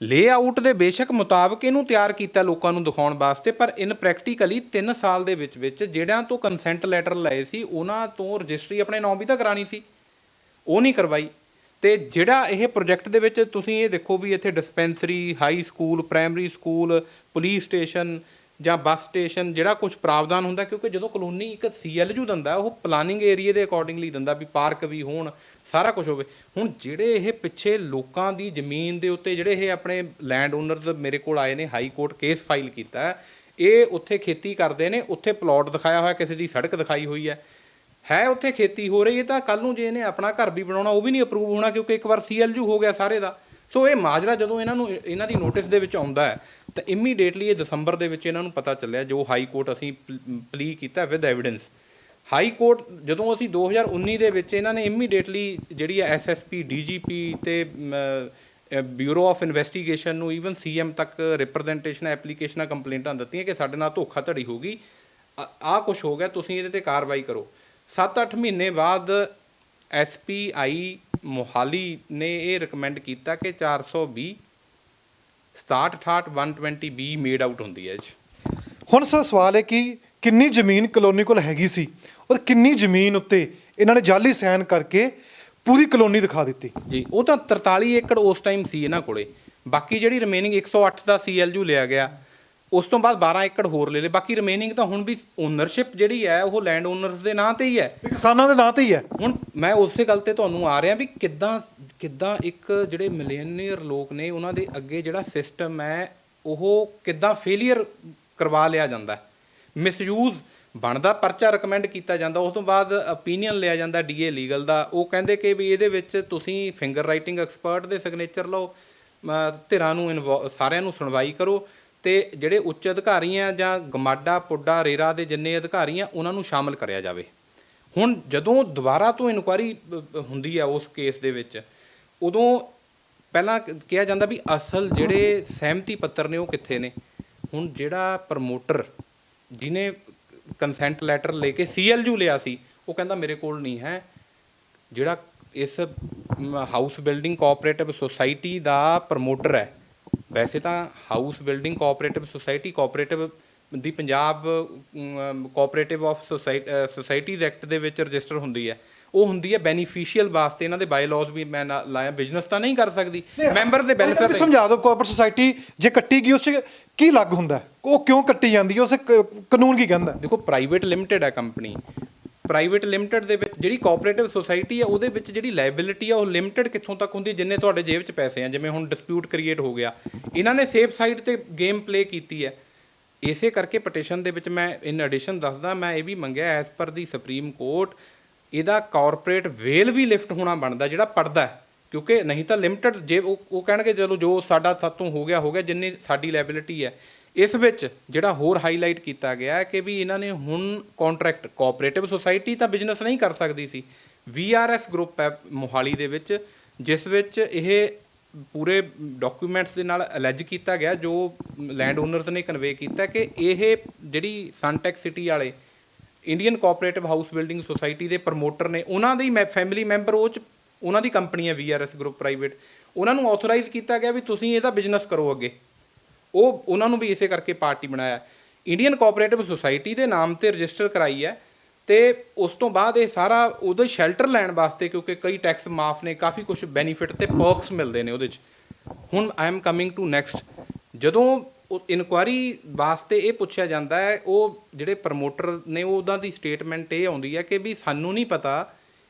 ਲੇਆਊਟ ਦੇ ਬੇਸ਼ੱਕ ਮੁਤਾਬਕ ਇਹਨੂੰ ਤਿਆਰ ਕੀਤਾ ਲੋਕਾਂ ਨੂੰ ਦਿਖਾਉਣ ਵਾਸਤੇ, ਪਰ ਇਨ ਪ੍ਰੈਕਟੀਕਲੀ 3 ਸਾਲ ਦੇ ਵਿੱਚ ਜਿਹੜਿਆਂ ਤੋਂ ਕੰਸੈਂਟ ਲੈਟਰ ਲਏ ਸੀ ਉਹਨਾਂ ਤੋਂ ਰਜਿਸਟਰੀ ਆਪਣੇ ਨਾਮ ਵੀ ਤਾਂ ਕਰਾਣੀ ਸੀ, ਉਹ ਨਹੀਂ ਕਰਵਾਈ। ਤੇ ਜਿਹੜਾ ਇਹ ਪ੍ਰੋਜੈਕਟ ਦੇ ਵਿੱਚ ਤੁਸੀਂ ਇਹ ਦੇਖੋ ਵੀ ਇੱਥੇ dispensary, high school, primary school, police station ਜਾਂ ਬੱਸ ਸਟੇਸ਼ਨ, ਜਿਹੜਾ ਕੁਝ ਪ੍ਰਾਵਧਾਨ ਹੁੰਦਾ, ਕਿਉਂਕਿ ਜਦੋਂ ਕਲੋਨੀ ਇੱਕ CLU ਦਿੰਦਾ ਉਹ ਪਲਾਨਿੰਗ ਏਰੀਏ ਦੇ ਅਕੋਰਡਿੰਗਲੀ ਦਿੰਦਾ ਵੀ ਪਾਰਕ ਵੀ ਹੋਣ, ਸਾਰਾ ਕੁਝ ਹੋਵੇ। ਹੁਣ ਜਿਹੜੇ ਇਹ ਪਿੱਛੇ ਲੋਕਾਂ ਦੀ ਜ਼ਮੀਨ ਦੇ ਉੱਤੇ ਜਿਹੜੇ ਇਹ ਆਪਣੇ ਲੈਂਡ ਓਨਰਸ ਮੇਰੇ ਕੋਲ ਆਏ ਨੇ, ਹਾਈ ਕੋਰਟ ਕੇਸ ਫਾਈਲ ਕੀਤਾ, ਇਹ ਉੱਥੇ ਖੇਤੀ ਕਰਦੇ ਨੇ, ਉੱਥੇ ਪਲਾਟ ਦਿਖਾਇਆ ਹੋਇਆ, ਕਿਸੇ ਦੀ ਸੜਕ ਦਿਖਾਈ ਹੋਈ ਹੈ ਉੱਥੇ ਖੇਤੀ ਹੋ ਰਹੀ ਹੈ, ਤਾਂ ਕੱਲ੍ਹ ਨੂੰ ਜੇ ਇਹਨੇ ਆਪਣਾ ਘਰ ਵੀ ਬਣਾਉਣਾ ਉਹ ਵੀ ਨਹੀਂ ਅਪਰੂਵ ਹੋਣਾ, ਕਿਉਂਕਿ ਇੱਕ ਵਾਰ CLU ਹੋ ਗਿਆ ਸਾਰੇ ਦਾ। ਸੋ ਇਹ ਮਾਜਰਾ ਜਦੋਂ ਇਹਨਾਂ ਦੀ ਨੋਟਿਸ ਦੇ ਵਿੱਚ ਆਉਂਦਾ ਹੈ ਤਾਂ ਇਮੀਡੀਏਟਲੀ ਇਹ ਦਸੰਬਰ ਦੇ ਵਿੱਚ ਇਹਨਾਂ ਨੂੰ ਪਤਾ ਚੱਲਿਆ, ਜੋ ਹਾਈ ਕੋਰਟ ਅਸੀਂ ਪਲੀ ਕੀਤਾ ਵਿਦ ਐਵੀਡੈਂਸ। ਹਾਈ ਕੋਰਟ ਜਦੋਂ ਅਸੀਂ 2019 ਦੇ ਵਿੱਚ ਇਹਨਾਂ ਨੇ ਇਮੀਡੀਏਟਲੀ ਜਿਹੜੀ ਹੈ SSP, DGP ਤੇ ਬਿਊਰੋ ਆਫ ਇਨਵੈਸਟੀਗੇਸ਼ਨ ਨੂੰ, ਈਵਨ CM ਤੱਕ ਰਿਪਰੈਜ਼ੈਂਟੇਸ਼ਨ, ਐਪਲੀਕੇਸ਼ਨਾਂ, ਕੰਪਲੇਂਟਾਂ ਦਿੱਤੀਆਂ ਕਿ ਸਾਡੇ ਨਾਲ ਧੋਖਾਧੜੀ ਹੋ ਗਈ, ਆਹ ਕੁਛ ਹੋ ਗਿਆ, ਤੁਸੀਂ ਇਹਦੇ 'ਤੇ ਕਾਰਵਾਈ ਕਰੋ। 7-8 ਮਹੀਨੇ ਬਾਅਦ SPI ਮੋਹਾਲੀ ਨੇ ਇਹ ਰਿਕਮੈਂਡ ਕੀਤਾ ਕਿ 420 6768 120B ਮੇਡ ਆਊਟ ਹੁੰਦੀ ਹੈ ਜੀ। ਹੁਣ ਸਰ ਸਵਾਲ ਹੈ ਕਿ ਕਿੰਨੀ ਜ਼ਮੀਨ ਕਲੋਨੀ ਕੋਲ ਹੈਗੀ ਸੀ ਔਰ ਕਿੰਨੀ ਜ਼ਮੀਨ ਉੱਤੇ ਇਹਨਾਂ ਨੇ ਜਾਲੀ ਸਾਈਨ ਕਰਕੇ ਪੂਰੀ ਕਲੋਨੀ ਦਿਖਾ ਦਿੱਤੀ ਜੀ? ਉਹ ਤਾਂ 43 ਏਕੜ ਉਸ ਟਾਈਮ ਸੀ ਇਹਨਾਂ ਕੋਲੇ, ਬਾਕੀ ਜਿਹੜੀ ਰਿਮੇਨਿੰਗ 108 ਦਾ CLU ਲਿਆ ਗਿਆ, ਉਸ ਤੋਂ ਬਾਅਦ 12 ਏਕੜ ਹੋਰ ਲੈ ਲਏ, ਬਾਕੀ ਰਿਮੇਨਿੰਗ ਤਾਂ ਹੁਣ ਵੀ ਓਨਰਸ਼ਿਪ ਜਿਹੜੀ ਹੈ ਉਹ ਲੈਂਡ ਓਨਰਸ ਦੇ ਨਾਂ ਤੇ ਹੀ ਹੈ, ਕਿਸਾਨਾਂ ਦੇ ਨਾਂ ਤੇ ਹੀ ਹੈ। ਹੁਣ ਮੈਂ ਉਸੇ ਗੱਲ ਤੇ ਤੁਹਾਨੂੰ ਆ ਰਿਹਾ ਵੀ ਕਿੱਦਾਂ ਇੱਕ ਜਿਹੜੇ ਮਿਲੀਅਨੀਅਰ ਲੋਕ ਨੇ ਉਹਨਾਂ ਦੇ ਅੱਗੇ ਜਿਹੜਾ ਸਿਸਟਮ ਹੈ ਉਹ ਕਿੱਦਾਂ ਫੇਲੀਅਰ ਕਰਵਾ ਲਿਆ ਜਾਂਦਾ, ਮਿਸਯੂਜ਼ ਬਣਦਾ, ਪਰਚਾ ਰਿਕਮੈਂਡ ਕੀਤਾ ਜਾਂਦਾ, ਉਸ ਤੋਂ ਬਾਅਦ ਓਪੀਨੀਅਨ ਲਿਆ ਜਾਂਦਾ DA ਲੀਗਲ ਦਾ, ਉਹ ਕਹਿੰਦੇ ਕਿ ਵੀ ਇਹਦੇ ਵਿੱਚ ਤੁਸੀਂ ਫਿੰਗਰ ਰਾਈਟਿੰਗ ਐਕਸਪਰਟ ਦੇ ਸਿਗਨੇਚਰ ਲਓ, ਧਿਰਾਂ ਨੂੰ ਸਾਰਿਆਂ ਨੂੰ ਸੁਣਵਾਈ ਕਰੋ, ਤੇ ਜਿਹੜੇ ਉੱਚ ਅਧਿਕਾਰੀ ਆ ਜਾਂ ਗਮਾਡਾ, ਪੁੱਡਾ, ਰੇਰਾ ਦੇ ਜਿੰਨੇ ਅਧਿਕਾਰੀ ਆ ਉਹਨਾਂ ਨੂੰ ਸ਼ਾਮਲ ਕਰਿਆ ਜਾਵੇ। ਹੁਣ ਜਦੋਂ ਦੁਬਾਰਾ ਤੋਂ ਇਨਕੁਆਇਰੀ ਹੁੰਦੀ ਆ ਉਸ ਕੇਸ ਦੇ ਵਿੱਚ, ਉਦੋਂ ਪਹਿਲਾਂ ਕਿਹਾ ਜਾਂਦਾ ਵੀ ਅਸਲ ਜਿਹੜੇ ਸਹਿਮਤੀ ਪੱਤਰ ਨੇ ਉਹ ਕਿੱਥੇ ਨੇ। ਹੁਣ ਜਿਹੜਾ ਪ੍ਰਮੋਟਰ ਜਿਹਨੇ ਕੰਸੈਂਟ ਲੈਟਰ ਲੈ ਕੇ CLU ਲਿਆ ਸੀ, ਉਹ ਕਹਿੰਦਾ ਮੇਰੇ ਕੋਲ ਨਹੀਂ ਹੈ। ਜਿਹੜਾ ਇਸ ਹਾਊਸ ਬਿਲਡਿੰਗ ਕੋਆਪਰੇਟਿਵ ਸੁਸਾਇਟੀ ਦਾ ਪ੍ਰਮੋਟਰ ਹੈ, ਵੈਸੇ ਤਾਂ house building cooperative society cooperative ਦੀ Punjab cooperative of societies act ਦੇ ਵਿੱਚ ਰਜਿਸਟਰ ਹੁੰਦੀ ਹੈ, ਉਹ ਹੁੰਦੀ ਹੈ ਬੈਨੀਫੀਸ਼ੀਅਲ ਵਾਸਤੇ। ਇਹਨਾਂ ਦੇ ਬਾਈਲਾਜ਼ ਵੀ ਮੈਂ ਲਾਇਆ, ਬਿਜ਼ਨਸ ਤਾਂ ਨਹੀਂ ਕਰ ਸਕਦੀ, ਮੈਂਬਰ ਦੇ ਬੈਨੀਫਿਟ। ਸਮਝਾ ਦਿਓ, ਕੋਆਪਰੇਟਿਵ ਸੁਸਾਇਟੀ ਜੇ ਕੱਟੀ ਗਈ ਉਸ 'ਚ ਕੀ ਲੱਗ ਹੁੰਦਾ, ਉਹ ਕਿਉਂ ਕੱਟੀ ਜਾਂਦੀ ਹੈ, ਉਸ ਕਾਨੂੰਨ ਕੀ ਕਹਿੰਦਾ? ਦੇਖੋ, ਪ੍ਰਾਈਵੇਟ ਲਿਮਟਿਡ ਹੈ ਕੰਪਨੀ, ਪ੍ਰਾਈਵੇਟ ਲਿਮਟਿਡ ਦੇ ਵਿੱਚ ਜਿਹੜੀ ਕੋਆਪਰੇਟਿਵ ਸੁਸਾਇਟੀ ਆ ਉਹਦੇ ਵਿੱਚ ਜਿਹੜੀ ਲਾਇਬਿਲਿਟੀ ਆ ਉਹ ਲਿਮਟਿਡ ਕਿੱਥੋਂ ਤੱਕ ਹੁੰਦੀ, ਜਿੰਨੇ ਤੁਹਾਡੇ ਜੇਬ 'ਚ ਪੈਸੇ ਆ। ਜਿਵੇਂ ਹੁਣ ਡਿਸਪਿਊਟ ਕ੍ਰੀਏਟ ਹੋ ਗਿਆ, ਇਹਨਾਂ ਨੇ ਸੇਫ ਸਾਈਡ ਤੇ ਗੇਮ ਪਲੇ ਕੀਤੀ ਹੈ। ਇਸੇ ਕਰਕੇ ਪਟੀਸ਼ਨ ਦੇ ਵਿੱਚ ਮੈਂ ਇਨ ਐਡੀਸ਼ਨ ਦੱਸਦਾ, ਮੈਂ ਇਹ ਵੀ ਮੰਗਿਆ ਐਜ਼ ਪਰ ਦੀ ਸੁਪਰੀਮ ਕੋਰਟ, ਇਹਦਾ ਕਾਰਪੋਰੇਟ ਵੇਲ ਵੀ ਲਿਫਟ ਹੋਣਾ ਬਣਦਾ ਜਿਹੜਾ ਪੜਦਾ, ਕਿਉਂਕਿ ਨਹੀਂ ਤਾਂ ਲਿਮਟਿਡ ਜੇ ਉਹ ਕਹਿਣਗੇ ਚਲੋ ਜੋ ਸਾਡਾ ਸਾਤੋਂ ਹੋ ਗਿਆ, ਜਿੰਨੀ ਸਾਡੀ ਲਾਇਬਿਲਿਟੀ ਹੈ। ਇਸ ਵਿੱਚ ਜਿਹੜਾ ਹੋਰ ਹਾਈਲਾਈਟ ਕੀਤਾ ਗਿਆ ਹੈ ਕਿ ਵੀ ਇਹਨਾਂ ਨੇ ਹੁਣ ਕੰਟਰੈਕਟ, ਕੋਆਪਰੇਟਿਵ ਸੁਸਾਇਟੀ ਤਾਂ ਬਿਜ਼ਨਸ ਨਹੀਂ ਕਰ ਸਕਦੀ ਸੀ, VRS ਗਰੁੱਪ ਹੈ ਮੋਹਾਲੀ ਦੇ ਵਿੱਚ, ਜਿਸ ਵਿੱਚ ਇਹ ਪੂਰੇ ਡਾਕੂਮੈਂਟਸ ਦੇ ਨਾਲ ਅਲੈਜ ਕੀਤਾ ਗਿਆ, ਜੋ ਲੈਂਡ ਓਨਰਸ ਨੇ ਕਨਵੇ ਕੀਤਾ ਕਿ ਇਹ ਜਿਹੜੀ ਸਨਟੈਕ ਸਿਟੀ ਵਾਲੇ Indian cooperative house building society ਦੇ ਪ੍ਰਮੋਟਰ ਨੇ, ਉਹਨਾਂ ਦੇ ਹੀ ਫੈਮਿਲੀ ਮੈਂਬਰ ਉਹ 'ਚ ਉਹਨਾਂ ਦੀ ਕੰਪਨੀ ਹੈ VRS ਗਰੁੱਪ ਪ੍ਰਾਈਵੇਟ, ਉਹਨਾਂ ਨੂੰ ਆਥੋਰਾਈਜ਼ ਕੀਤਾ ਗਿਆ ਵੀ ਤੁਸੀਂ ਇਹਦਾ ਬਿਜ਼ਨਸ ਕਰੋ ਅੱਗੇ। ਉਹਨਾਂ ਨੂੰ ਵੀ ਇਸੇ ਕਰਕੇ ਪਾਰਟੀ ਬਣਾਇਆ, ਇੰਡੀਅਨ ਕੋਆਪਰੇਟਿਵ ਸੁਸਾਇਟੀ ਦੇ ਨਾਮ 'ਤੇ ਰਜਿਸਟਰ ਕਰਾਈ ਹੈ। ਤੇ ਉਸ ਤੋਂ ਬਾਅਦ ਇਹ ਸਾਰਾ ਉਹਦੇ ਸ਼ੈਲਟਰ ਲੈਣ ਵਾਸਤੇ, ਕਿਉਂਕਿ ਕਈ ਟੈਕਸ ਮਾਫ ਨੇ, ਕਾਫੀ ਕੁਝ ਬੈਨੀਫਿਟ ਤੇ ਪਰਕਸ ਮਿਲਦੇ ਨੇ ਉਹਦੇ 'ਚ। ਹੁਣ I am coming to next, ਜਦੋਂ ਇਨਕੁਆਇਰੀ ਵਾਸਤੇ ਇਹ ਪੁੱਛਿਆ ਜਾਂਦਾ ਹੈ, ਉਹ ਜਿਹੜੇ ਪ੍ਰਮੋਟਰ ਨੇ ਉਹਨਾਂ ਦੀ ਸਟੇਟਮੈਂਟ ਇਹ ਆਉਂਦੀ ਹੈ ਕਿ ਵੀ ਸਾਨੂੰ ਨਹੀਂ ਪਤਾ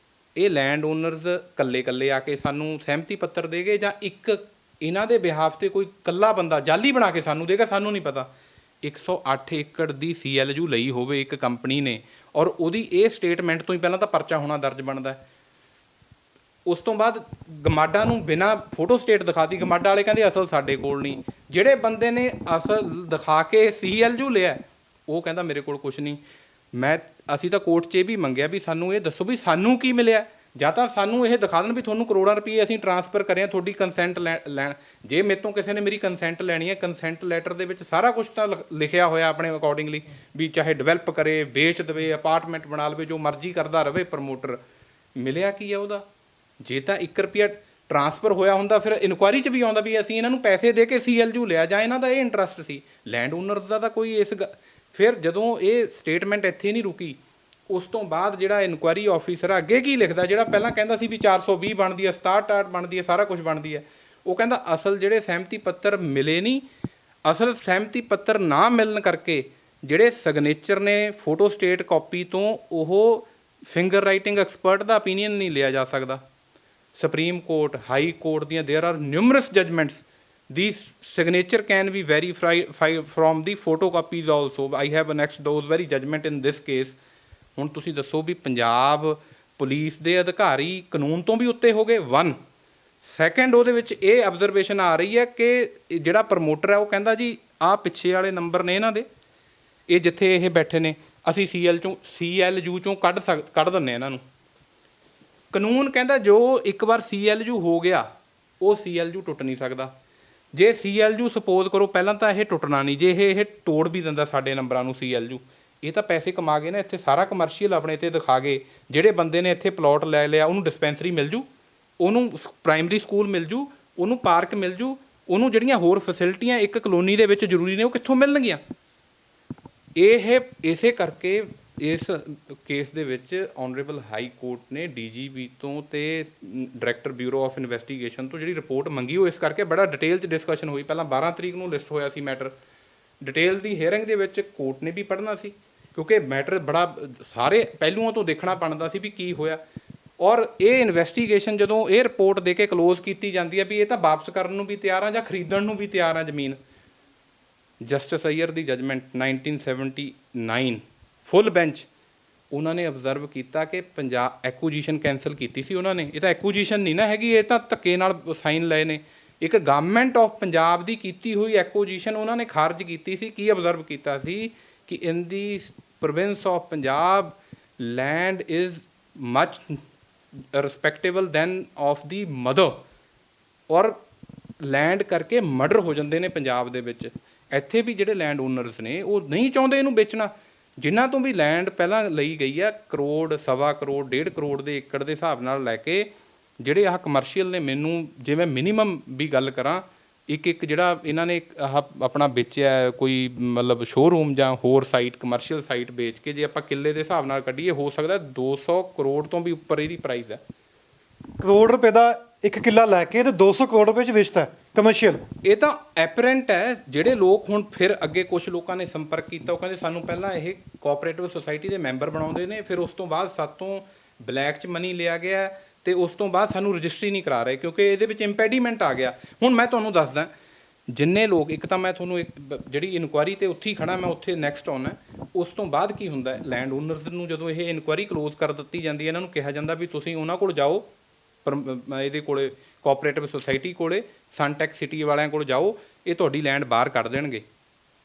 ਇਹ ਲੈਂਡ ਓਨਰਸ ਕੱਲੇ ਆ ਕੇ ਸਾਨੂੰ ਸਹਿਮਤੀ ਪੱਤਰ ਦੇ ਗਏ ਜਾਂ ਇੱਕ ਇਹਨਾਂ ਦੇ ਬਿਹਾਫ ਤੇ ਕੋਈ ਕੱਲਾ ਬੰਦਾ ਜਾਲੀ ਬਣਾ ਕੇ ਸਾਨੂੰ ਦੇਗਾ, ਸਾਨੂੰ ਨਹੀਂ ਪਤਾ। 108 ਏਕੜ ਦੀ CLU ਲਈ ਹੋਵੇ ਇੱਕ ਕੰਪਨੀ ਨੇ, ਔਰ ਉਹਦੀ ਇਹ ਸਟੇਟਮੈਂਟ ਤੋਂ ਹੀ ਪਹਿਲਾਂ ਤਾਂ ਪਰਚਾ ਹੋਣਾ ਦਰਜ ਬਣਦਾ। ਉਸ ਤੋਂ ਬਾਅਦ ਗਮਾਡਾ ਨੂੰ ਬਿਨਾਂ ਫੋਟੋ ਸਟੇਟ ਦਿਖਾਤੀ, ਗਮਾਡਾ ਵਾਲੇ ਕਹਿੰਦੇ ਅਸਲ ਸਾਡੇ ਕੋਲ ਨਹੀਂ। ਜਿਹੜੇ ਬੰਦੇ ਨੇ ਅਸਲ ਦਿਖਾ ਕੇ CLU ਲਿਆ ਉਹ ਕਹਿੰਦਾ ਮੇਰੇ ਕੋਲ ਕੁਛ ਨਹੀਂ। ਅਸੀਂ ਤਾਂ ਕੋਰਟ 'ਚ ਇਹ ਵੀ ਮੰਗਿਆ ਵੀ ਸਾਨੂੰ ਇਹ ਦੱਸੋ ਵੀ ਸਾਨੂੰ ਕੀ ਮਿਲਿਆ, ਜਾਂ ਤਾਂ ਸਾਨੂੰ ਇਹ ਦਿਖਾ ਦੇਣ ਵੀ ਤੁਹਾਨੂੰ ਕਰੋੜਾਂ ਰੁਪਏ ਅਸੀਂ ਟ੍ਰਾਂਸਫਰ ਕਰੇ ਆ, ਤੁਹਾਡੀ ਕੰਸੈਂਟ ਲੈਣ। ਜੇ ਮੇਰੇ ਤੋਂ ਕਿਸੇ ਨੇ ਮੇਰੀ ਕੰਸੈਂਟ ਲੈਣੀ ਹੈ, ਕੰਸੈਂਟ ਲੈਟਰ ਦੇ ਵਿੱਚ ਸਾਰਾ ਕੁਝ ਤਾਂ ਲਿਖਿਆ ਹੋਇਆ ਆਪਣੇ ਅਕੋਰਡਿੰਗਲੀ, ਵੀ ਚਾਹੇ ਡਿਵੈਲਪ ਕਰੇ, ਵੇਚ ਦੇਵੇ, ਅਪਾਰਟਮੈਂਟ ਬਣਾ ਲਵੇ, ਜੋ ਮਰਜ਼ੀ ਕਰਦਾ ਰਹੇ ਪ੍ਰਮੋਟਰ। ਮਿਲਿਆ ਕੀ ਆ ਉਹਦਾ? ਜੇ ਤਾਂ 1 ਰੁਪਿਆ ਟ੍ਰਾਂਸਫਰ ਹੋਇਆ ਹੁੰਦਾ ਫਿਰ ਇਨਕੁਆਇਰੀ 'ਚ ਵੀ ਆਉਂਦਾ ਵੀ ਅਸੀਂ ਇਹਨਾਂ ਨੂੰ ਪੈਸੇ ਦੇ ਕੇ CLU ਲਿਆ, ਜਾਂ ਇਹਨਾਂ ਦਾ ਇਹ ਇੰਟਰਸਟ ਸੀ। ਲੈਂਡ ਓਨਰਸ ਦਾ ਤਾਂ ਕੋਈ ਫਿਰ ਜਦੋਂ ਇਹ ਸਟੇਟਮੈਂਟ ਇੱਥੇ ਨਹੀਂ ਰੁਕੀ, ਉਸ ਤੋਂ ਬਾਅਦ ਜਿਹੜਾ ਇਨਕੁਆਇਰੀ ਆਫੀਸਰ ਅੱਗੇ ਕੀ ਲਿਖਦਾ, ਜਿਹੜਾ ਪਹਿਲਾਂ ਕਹਿੰਦਾ ਸੀ ਵੀ 420 ਬਣਦੀ ਹੈ, 67 ਬਣਦੀ ਹੈ, ਸਾਰਾ ਕੁਝ ਬਣਦੀ ਹੈ, ਉਹ ਕਹਿੰਦਾ ਅਸਲ ਜਿਹੜੇ ਸਹਿਮਤੀ ਪੱਤਰ ਮਿਲੇ ਨਹੀਂ, ਅਸਲ ਸਹਿਮਤੀ ਪੱਤਰ ਨਾ ਮਿਲਣ ਕਰਕੇ ਜਿਹੜੇ ਸਿਗਨੇਚਰ ਨੇ ਫੋਟੋ ਸਟੇਟ ਕਾਪੀ ਤੋਂ, ਉਹ ਫਿੰਗਰ ਰਾਈਟਿੰਗ ਐਕਸਪਰਟ ਦਾ ਓਪੀਨੀਅਨ ਨਹੀਂ ਲਿਆ ਜਾ ਸਕਦਾ। ਸੁਪਰੀਮ ਕੋਰਟ, ਹਾਈ ਕੋਰਟ ਦੀਆਂ there R ਨਿਊਮਰਸ judgements, the signature can be verified from the photocopies also. I have annexed those very judgment in this case. ਹੁਣ ਤੁਸੀਂ ਦੱਸੋ ਵੀ ਪੰਜਾਬ ਪੁਲਿਸ ਦੇ ਅਧਿਕਾਰੀ ਕਾਨੂੰਨ ਤੋਂ ਵੀ ਉੱਤੇ ਹੋ ਗਏ। 1 ਸੈਕਿੰਡ ਉਹਦੇ ਵਿੱਚ ਇਹ ਆਬਜ਼ਰਵੇਸ਼ਨ ਆ ਰਹੀ ਹੈ ਕਿ ਜਿਹੜਾ ਪ੍ਰਮੋਟਰ ਹੈ ਉਹ ਕਹਿੰਦਾ ਜੀ ਆਹ ਪਿੱਛੇ ਵਾਲੇ ਨੰਬਰ ਨੇ ਇਹਨਾਂ ਦੇ, ਇਹ ਜਿੱਥੇ ਇਹ ਬੈਠੇ ਨੇ ਅਸੀਂ CLU ਚੋਂ ਕੱਢ ਦਿੰਦੇ ਇਹਨਾਂ ਨੂੰ। ਕਾਨੂੰਨ ਕਹਿੰਦਾ ਜੋ ਇੱਕ ਵਾਰ CLU ਹੋ ਗਿਆ ਉਹ CLU ਟੁੱਟ ਨਹੀਂ ਸਕਦਾ। ਜੇ CLU ਸਪੋਜ਼ ਕਰੋ ਪਹਿਲਾਂ ਤਾਂ ਇਹ ਟੁੱਟਣਾ ਨਹੀਂ, ਜੇ ਇਹ ਤੋੜ ਵੀ ਦਿੰਦਾ ਸਾਡੇ ਨੰਬਰਾਂ ਨੂੰ CLU, ਇਹ ਤਾਂ ਪੈਸੇ ਕਮਾ ਗਏ ਨਾ, ਇੱਥੇ ਸਾਰਾ ਕਮਰਸ਼ੀਅਲ ਆਪਣੇ ਤੇ ਦਿਖਾ ਗਏ। ਜਿਹੜੇ ਬੰਦੇ ਨੇ ਇੱਥੇ ਪਲਾਟ ਲੈ ਲਿਆ ਉਹਨੂੰ ਡਿਸਪੈਂਸਰੀ ਮਿਲ ਜੂ, ਉਹਨੂੰ ਪ੍ਰਾਇਮਰੀ ਸਕੂਲ ਮਿਲ ਜੂ, ਉਹਨੂੰ ਪਾਰਕ ਮਿਲ ਜੂ, ਉਹਨੂੰ ਜਿਹੜੀਆਂ ਹੋਰ ਫੈਸਿਲਿਟੀਆਂ ਇੱਕ ਕਲੋਨੀ ਦੇ ਵਿੱਚ ਜ਼ਰੂਰੀ ਨੇ ਉਹ ਕਿੱਥੋਂ ਮਿਲਣਗੀਆਂ? ਇਹ ਇਸੇ ਕਰਕੇ ਇਸ ਕੇਸ ਦੇ ਵਿੱਚ ਆਨਰੇਬਲ ਹਾਈ ਕੋਰਟ ਨੇ DGP ਤੋਂ ਤੇ ਡਾਇਰੈਕਟਰ ਬਿਊਰੋ ਆਫ ਇਨਵੈਸਟੀਗੇਸ਼ਨ ਤੋਂ ਜਿਹੜੀ ਰਿਪੋਰਟ ਮੰਗੀ, ਉਹ ਇਸ ਕਰਕੇ ਬੜਾ ਡਿਟੇਲ 'ਚ ਡਿਸਕਸ਼ਨ ਹੋਈ। ਪਹਿਲਾਂ 12 ਤਰੀਕ ਨੂੰ ਲਿਸਟ ਹੋਇਆ ਸੀ ਮੈਟਰ, ਡਿਟੇਲ ਦੀ ਹੀਅਰਿੰਗ ਦੇ ਵਿੱਚ ਕੋਰਟ ਨੇ ਵੀ ਪੜ੍ਹਨਾ ਸੀ, ਕਿਉਂਕਿ ਮੈਟਰ ਬੜਾ ਸਾਰੇ ਪਹਿਲੂਆਂ ਤੋਂ ਦੇਖਣਾ ਬਣਦਾ ਸੀ ਵੀ ਕੀ ਹੋਇਆ। ਔਰ ਇਹ ਇਨਵੈਸਟੀਗੇਸ਼ਨ ਜਦੋਂ ਇਹ ਰਿਪੋਰਟ ਦੇ ਕੇ ਕਲੋਜ਼ ਕੀਤੀ ਜਾਂਦੀ ਹੈ ਵੀ ਇਹ ਤਾਂ ਵਾਪਸ ਕਰਨ ਨੂੰ ਵੀ ਤਿਆਰ ਆ ਜਾਂ ਖਰੀਦਣ ਨੂੰ ਵੀ ਤਿਆਰ ਆ ਜ਼ਮੀਨ। ਜਸਟਿਸ ਅਈਅਰ ਦੀ ਜਜਮੈਂਟ 1979 ਫੁੱਲ ਬੈਂਚ, ਉਹਨਾਂ ਨੇ ਅਬਜ਼ਰਵ ਕੀਤਾ ਕਿ ਪੰਜਾਬ ਐਕੁਜੀਸ਼ਨ ਕੈਂਸਲ ਕੀਤੀ ਸੀ ਉਹਨਾਂ ਨੇ। ਇਹ ਤਾਂ ਐਕੁਜੀਸ਼ਨ ਨਹੀਂ ਨਾ ਹੈਗੀ, ਇਹ ਤਾਂ ਧੱਕੇ ਨਾਲ ਸਾਈਨ ਲਏ ਨੇ। ਇੱਕ ਗਵਰਨਮੈਂਟ ਆਫ ਪੰਜਾਬ ਦੀ ਕੀਤੀ ਹੋਈ ਐਕੁਜੀਸ਼ਨ ਉਹਨਾਂ ਨੇ ਖਾਰਜ ਕੀਤੀ ਸੀ। ਕੀ ਅਬਜ਼ਰਵ ਕੀਤਾ ਸੀ ਕਿ in the province of Punjab land is much respectable than of the mother, ਔਰ ਲੈਂਡ ਕਰਕੇ ਮਰਡਰ ਹੋ ਜਾਂਦੇ ਨੇ ਪੰਜਾਬ ਦੇ ਵਿੱਚ। ਇੱਥੇ ਵੀ ਜਿਹੜੇ ਲੈਂਡ ਓਨਰਸ ਨੇ ਉਹ ਨਹੀਂ ਚਾਹੁੰਦੇ ਇਹਨੂੰ ਵੇਚਣਾ। ਜਿਨ੍ਹਾਂ ਤੋਂ ਵੀ ਲੈਂਡ ਪਹਿਲਾਂ ਲਈ ਗਈ ਆ, ਕਰੋੜ, ਸਵਾ ਕਰੋੜ, 1.5 ਕਰੋੜ ਦੇ ਏਕੜ ਦੇ ਹਿਸਾਬ ਨਾਲ ਲੈ ਕੇ, ਜਿਹੜੇ ਆਹ ਕਮਰਸ਼ੀਅਲ ਨੇ, ਮੈਨੂੰ ਜੇ ਮੈਂ ਮਿਨੀਮਮ ਵੀ ਗੱਲ ਕਰਾਂ, ਇੱਕ ਜਿਹੜਾ ਇਹਨਾਂ ਨੇ ਆਹ ਆਪਣਾ ਵੇਚਿਆ ਕੋਈ ਮਤਲਬ ਸ਼ੋਅਰੂਮ ਜਾਂ ਹੋਰ ਸਾਈਟ, ਕਮਰਸ਼ੀਅਲ ਸਾਈਟ ਵੇਚ ਕੇ ਜੇ ਆਪਾਂ ਕਿੱਲੇ ਦੇ ਹਿਸਾਬ ਨਾਲ ਕੱਢੀਏ, ਹੋ ਸਕਦਾ 200 ਕਰੋੜ ਤੋਂ ਵੀ ਉੱਪਰ ਇਹਦੀ ਪ੍ਰਾਈਸ ਹੈ। ਕਰੋੜ ਰੁਪਏ ਦਾ ਇੱਕ ਕਿੱਲਾ ਲੈ ਕੇ ਤੇ 200 ਕਰੋੜ ਰੁਪਏ 'ਚ ਵੇਚਦਾ ਕਮਰਸ਼ੀਅਲ। ਇਹ ਤਾਂ ਐਪਰੈਂਟ ਹੈ। ਜਿਹੜੇ ਲੋਕ ਹੁਣ ਫਿਰ ਅੱਗੇ ਕੁਝ ਲੋਕਾਂ ਨੇ ਸੰਪਰਕ ਕੀਤਾ, ਉਹ ਕਹਿੰਦੇ ਸਾਨੂੰ ਪਹਿਲਾਂ ਇਹ ਕੋਆਪਰੇਟਿਵ ਸੁਸਾਇਟੀ ਦੇ ਮੈਂਬਰ ਬਣਾਉਂਦੇ ਨੇ, ਫਿਰ ਉਸ ਤੋਂ ਬਾਅਦ ਸਾਤੋਂ ਬਲੈਕ 'ਚ ਮਨੀ ਲਿਆ ਗਿਆ ਤੇ ਉਸ ਤੋਂ ਬਾਅਦ ਸਾਨੂੰ ਰਜਿਸਟਰੀ ਨਹੀਂ ਕਰਾ ਰਹੇ ਕਿਉਂਕਿ ਇਹਦੇ ਵਿੱਚ ਇੰਪੈਡੀਮੈਂਟ ਆ ਗਿਆ। ਹੁਣ ਮੈਂ ਤੁਹਾਨੂੰ ਦੱਸਦਾ ਜਿੰਨੇ ਲੋਕ, ਇੱਕ ਤਾਂ ਮੈਂ ਤੁਹਾਨੂੰ ਇੱਕ ਜਿਹੜੀ ਇਨਕੁਆਇਰੀ ਤੇ ਉੱਥੇ ਹੀ ਖੜਾ, ਮੈਂ ਉੱਥੇ ਨੈਕਸਟ ਆਉਣਾ। ਉਸ ਤੋਂ ਬਾਅਦ ਕੀ ਹੁੰਦਾ, ਲੈਂਡ ਓਨਰਸ ਨੂੰ ਜਦੋਂ ਇਹ ਇਨਕੁਆਇਰੀ ਕਲੋਜ਼ ਕਰ ਦਿੱਤੀ ਜਾਂਦੀ ਹੈ, ਇਹਨਾਂ ਨੂੰ ਕਿਹਾ ਜਾਂਦਾ ਵੀ ਤੁਸੀਂ ਉਹਨਾਂ ਕੋਲ ਜਾਓ, ਇਹਦੇ ਕੋਲੇ ਕੋਆਪਰੇਟਿਵ ਸੁਸਾਇਟੀ ਕੋਲੇ, ਸਨਟੈਕ ਸਿਟੀ ਵਾਲਿਆਂ ਕੋਲ ਜਾਓ, ਇਹ ਤੁਹਾਡੀ ਲੈਂਡ ਬਾਹਰ ਕੱਢ ਦੇਣਗੇ।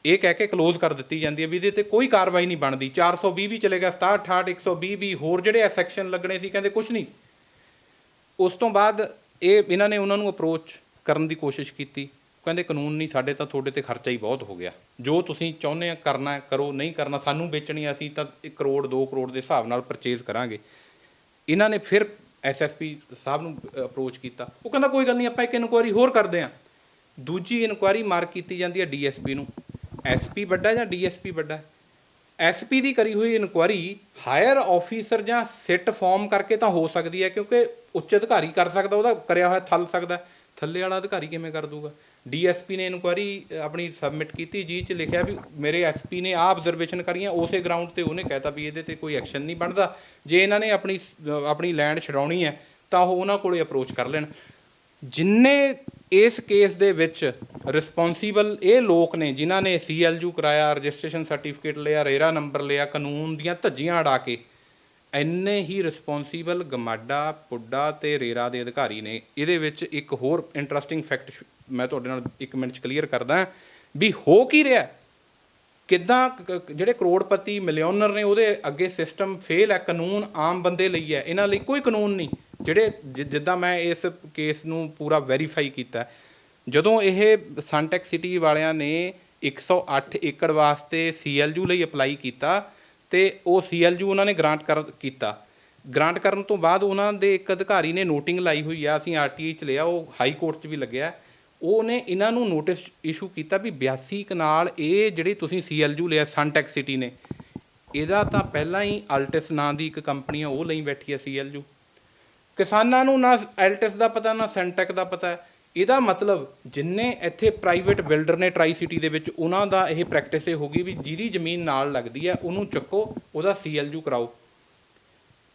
ਇਹ ਕਹਿ ਕੇ ਕਲੋਜ਼ ਕਰ ਦਿੱਤੀ ਜਾਂਦੀ ਹੈ ਵੀ ਇਹਦੇ 'ਤੇ ਕੋਈ ਕਾਰਵਾਈ ਨਹੀਂ ਬਣਦੀ। 420 ਵੀ ਚਲੇਗਾ, 67, 68, 120 ਵੀ, ਹੋਰ ਜਿਹੜੇ ਸੈਕਸ਼ਨ ਲੱਗਣੇ ਸੀ ਕਹਿੰਦੇ ਕੁਛ ਨਹੀਂ। ਉਸ ਤੋਂ ਬਾਅਦ ਇਹਨਾਂ ਨੇ ਉਹਨਾਂ ਨੂੰ ਅਪਰੋਚ ਕਰਨ ਦੀ ਕੋਸ਼ਿਸ਼ ਕੀਤੀ, ਕਹਿੰਦੇ ਕਾਨੂੰਨ ਨਹੀਂ, ਸਾਡੇ ਤਾਂ ਤੁਹਾਡੇ 'ਤੇ ਖਰਚਾ ਹੀ ਬਹੁਤ ਹੋ ਗਿਆ, ਜੋ ਤੁਸੀਂ ਚਾਹੁੰਦੇ ਆ ਕਰਨਾ ਕਰੋ, ਨਹੀਂ ਕਰਨਾ ਸਾਨੂੰ ਵੇਚਣੀ, ਅਸੀਂ ਤਾਂ 1 ਕਰੋੜ 2 ਕਰੋੜ ਦੇ ਹਿਸਾਬ ਨਾਲ ਪਰਚੇਜ਼ ਕਰਾਂਗੇ। ਇਹਨਾਂ ਨੇ ਫਿਰ SSP ਸਾਹਿਬ ਨੂੰ ਅਪਰੋਚ ਕੀਤਾ, ਉਹ ਕਹਿੰਦਾ ਕੋਈ ਗੱਲ ਨਹੀਂ, ਆਪਾਂ ਇੱਕ ਇਨਕੁਆਇਰੀ ਹੋਰ ਕਰਦੇ ਹਾਂ। ਦੂਜੀ ਇਨਕੁਆਇਰੀ ਮਾਰਕ ਕੀਤੀ ਜਾਂਦੀ ਹੈ DSP ਨੂੰ। SP ਵੱਡਾ ਜਾਂ DSP ਵੱਡਾ? SP ਦੀ ਕਰੀ ਹੋਈ ਇਨਕੁਆਇਰੀ ਹਾਇਰ ਆਫੀਸਰ ਜਾਂ ਸਿੱਟ ਫਾਰਮ ਕਰਕੇ ਤਾਂ ਹੋ ਸਕਦੀ ਹੈ, ਕਿਉਂਕਿ ਉੱਚ ਅਧਿਕਾਰੀ ਕਰ ਸਕਦਾ, ਉਹਦਾ ਕਰਿਆ ਹੋਇਆ ਥੱਲ ਸਕਦਾ, ਥੱਲੇ ਵਾਲਾ ਅਧਿਕਾਰੀ ਕਿਵੇਂ ਕਰ ਦੂਗਾ? ਡੀਐਸਪੀ ਨੇ ਇਨਕੁਆਇਰੀ ਆਪਣੀ ਸਬਮਿਟ ਕੀਤੀ, ਜਿਹ 'ਚ ਲਿਖਿਆ ਵੀ ਮੇਰੇ ਐਸਪੀ ਨੇ ਆਹ ਆਬਜ਼ਰਵੇਸ਼ਨ ਕਰੀਆਂ, ਉਸੇ ਗਰਾਊਂਡ ਤੇ ਉਹਨੇ ਕਹਿਤਾ ਵੀ ਇਹਦੇ ਤੇ ਕੋਈ ਐਕਸ਼ਨ ਨਹੀਂ ਬਣਦਾ। ਜੇ ਇਹਨਾਂ ਨੇ ਆਪਣੀ ਲੈਂਡ ਛਡਾਉਣੀ ਹੈ ਤਾਂ ਉਹ ਉਹਨਾਂ ਕੋਲੇ ਅਪਰੋਚ ਕਰ ਲੈਣ। ਜਿੰਨੇ ਇਸ ਕੇਸ ਦੇ ਵਿੱਚ ਰਿਸਪੌਂਸੀਬਲ ਇਹ ਲੋਕ ਨੇ ਜਿਨ੍ਹਾਂ ਨੇ CLU ਕਰਾਇਆ, ਰਜਿਸਟ੍ਰੇਸ਼ਨ ਸਰਟੀਫਿਕੇਟ ਲਿਆ, ਰੇਰਾ ਨੰਬਰ ਲਿਆ, ਕਾਨੂੰਨ ਦੀਆਂ ਧੱਜੀਆਂ ਉਡਾ ਕੇ, ਇੰਨੇ ਹੀ ਰਿਸਪੌਂਸੀਬਲ ਗਮਾਡਾ, ਪੁੱਡਾ ਤੇ ਰੇਰਾ ਦੇ ਅਧਿਕਾਰੀ ਨੇ। ਇਹਦੇ ਵਿੱਚ ਇੱਕ ਹੋਰ ਇੰਟਰਸਟਿੰਗ ਫੈਕਟ ਮੈਂ ਤੁਹਾਡੇ ਨਾਲ 1 ਮਿੰਟ 'ਚ ਕਲੀਅਰ ਕਰਦਾ ਵੀ ਹੋ ਕੀ ਰਿਹਾ, ਕਿੱਦਾਂ ਜਿਹੜੇ ਕਰੋੜਪਤੀ ਮਿਲੀਓਨਰ ਨੇ ਉਹਦੇ ਅੱਗੇ ਸਿਸਟਮ ਫੇਲ ਹੈ, ਕਾਨੂੰਨ ਆਮ ਬੰਦੇ ਲਈ ਹੈ, ਇਹਨਾਂ ਲਈ ਕੋਈ ਕਾਨੂੰਨ ਨਹੀਂ। ਜਿਹੜੇ ਜਿੱਦਾਂ ਮੈਂ ਇਸ ਕੇਸ ਨੂੰ ਪੂਰਾ ਵੈਰੀਫਾਈ ਕੀਤਾ, ਜਦੋਂ ਇਹ ਸਨਟੈਕ ਸਿਟੀ ਵਾਲਿਆਂ ਨੇ 108 ਏਕੜ ਵਾਸਤੇ CLU ਲਈ ਅਪਲਾਈ ਕੀਤਾ ਤੇ ਉਹ CLU ਉਹਨਾਂ ਨੇ ਗ੍ਰਾਂਟ ਕੀਤਾ। ਗ੍ਰਾਂਟ ਕਰਨ ਤੋਂ ਬਾਅਦ ਉਹਨਾਂ ਦੇ ਇੱਕ ਅਧਿਕਾਰੀ ਨੇ ਨੋਟਿੰਗ ਲਾਈ ਹੋਈ ਆ, ਅਸੀਂ RTI 'ਚ ਲਿਆ, ਉਹ ਹਾਈ ਕੋਰਟ 'ਚ ਵੀ ਲੱਗਿਆ। ਉਹਨੇ ਇਹਨਾਂ ਨੂੰ ਨੋਟਿਸ ਇਸ਼ੂ ਕੀਤਾ ਵੀ 82 ਕਨਾਲ ਇਹ ਜਿਹੜੀ ਤੁਸੀਂ CLU ਲਿਆ ਸਨਟੈਕ ਸਿਟੀ ਨੇ, ਇਹਦਾ ਤਾਂ ਪਹਿਲਾਂ ਹੀ ਅਲਟਿਸ ਨਾਂ ਦੀ ਇੱਕ ਕੰਪਨੀ ਆ ਉਹ ਲਈ ਬੈਠੀ ਆ CLU। ਕਿਸਾਨਾਂ ਨੂੰ ਨਾ ਐਲਟਿਸ ਦਾ ਪਤਾ ਨਾ ਸਨਟੈਕ ਦਾ ਪਤਾ। ਇਹਦਾ ਮਤਲਬ ਜਿੰਨੇ ਇੱਥੇ ਪ੍ਰਾਈਵੇਟ ਬਿਲਡਰ ਨੇ ਟਰਾਈ ਸਿਟੀ ਦੇ ਵਿੱਚ, ਉਹਨਾਂ ਦਾ ਇਹ ਪ੍ਰੈਕਟਿਸ ਇਹ ਹੋ ਗਈ ਵੀ ਜਿਹਦੀ ਜ਼ਮੀਨ ਨਾਲ ਲੱਗਦੀ ਹੈ ਉਹਨੂੰ ਚੱਕੋ, ਉਹਦਾ CLU ਕਰਾਓ।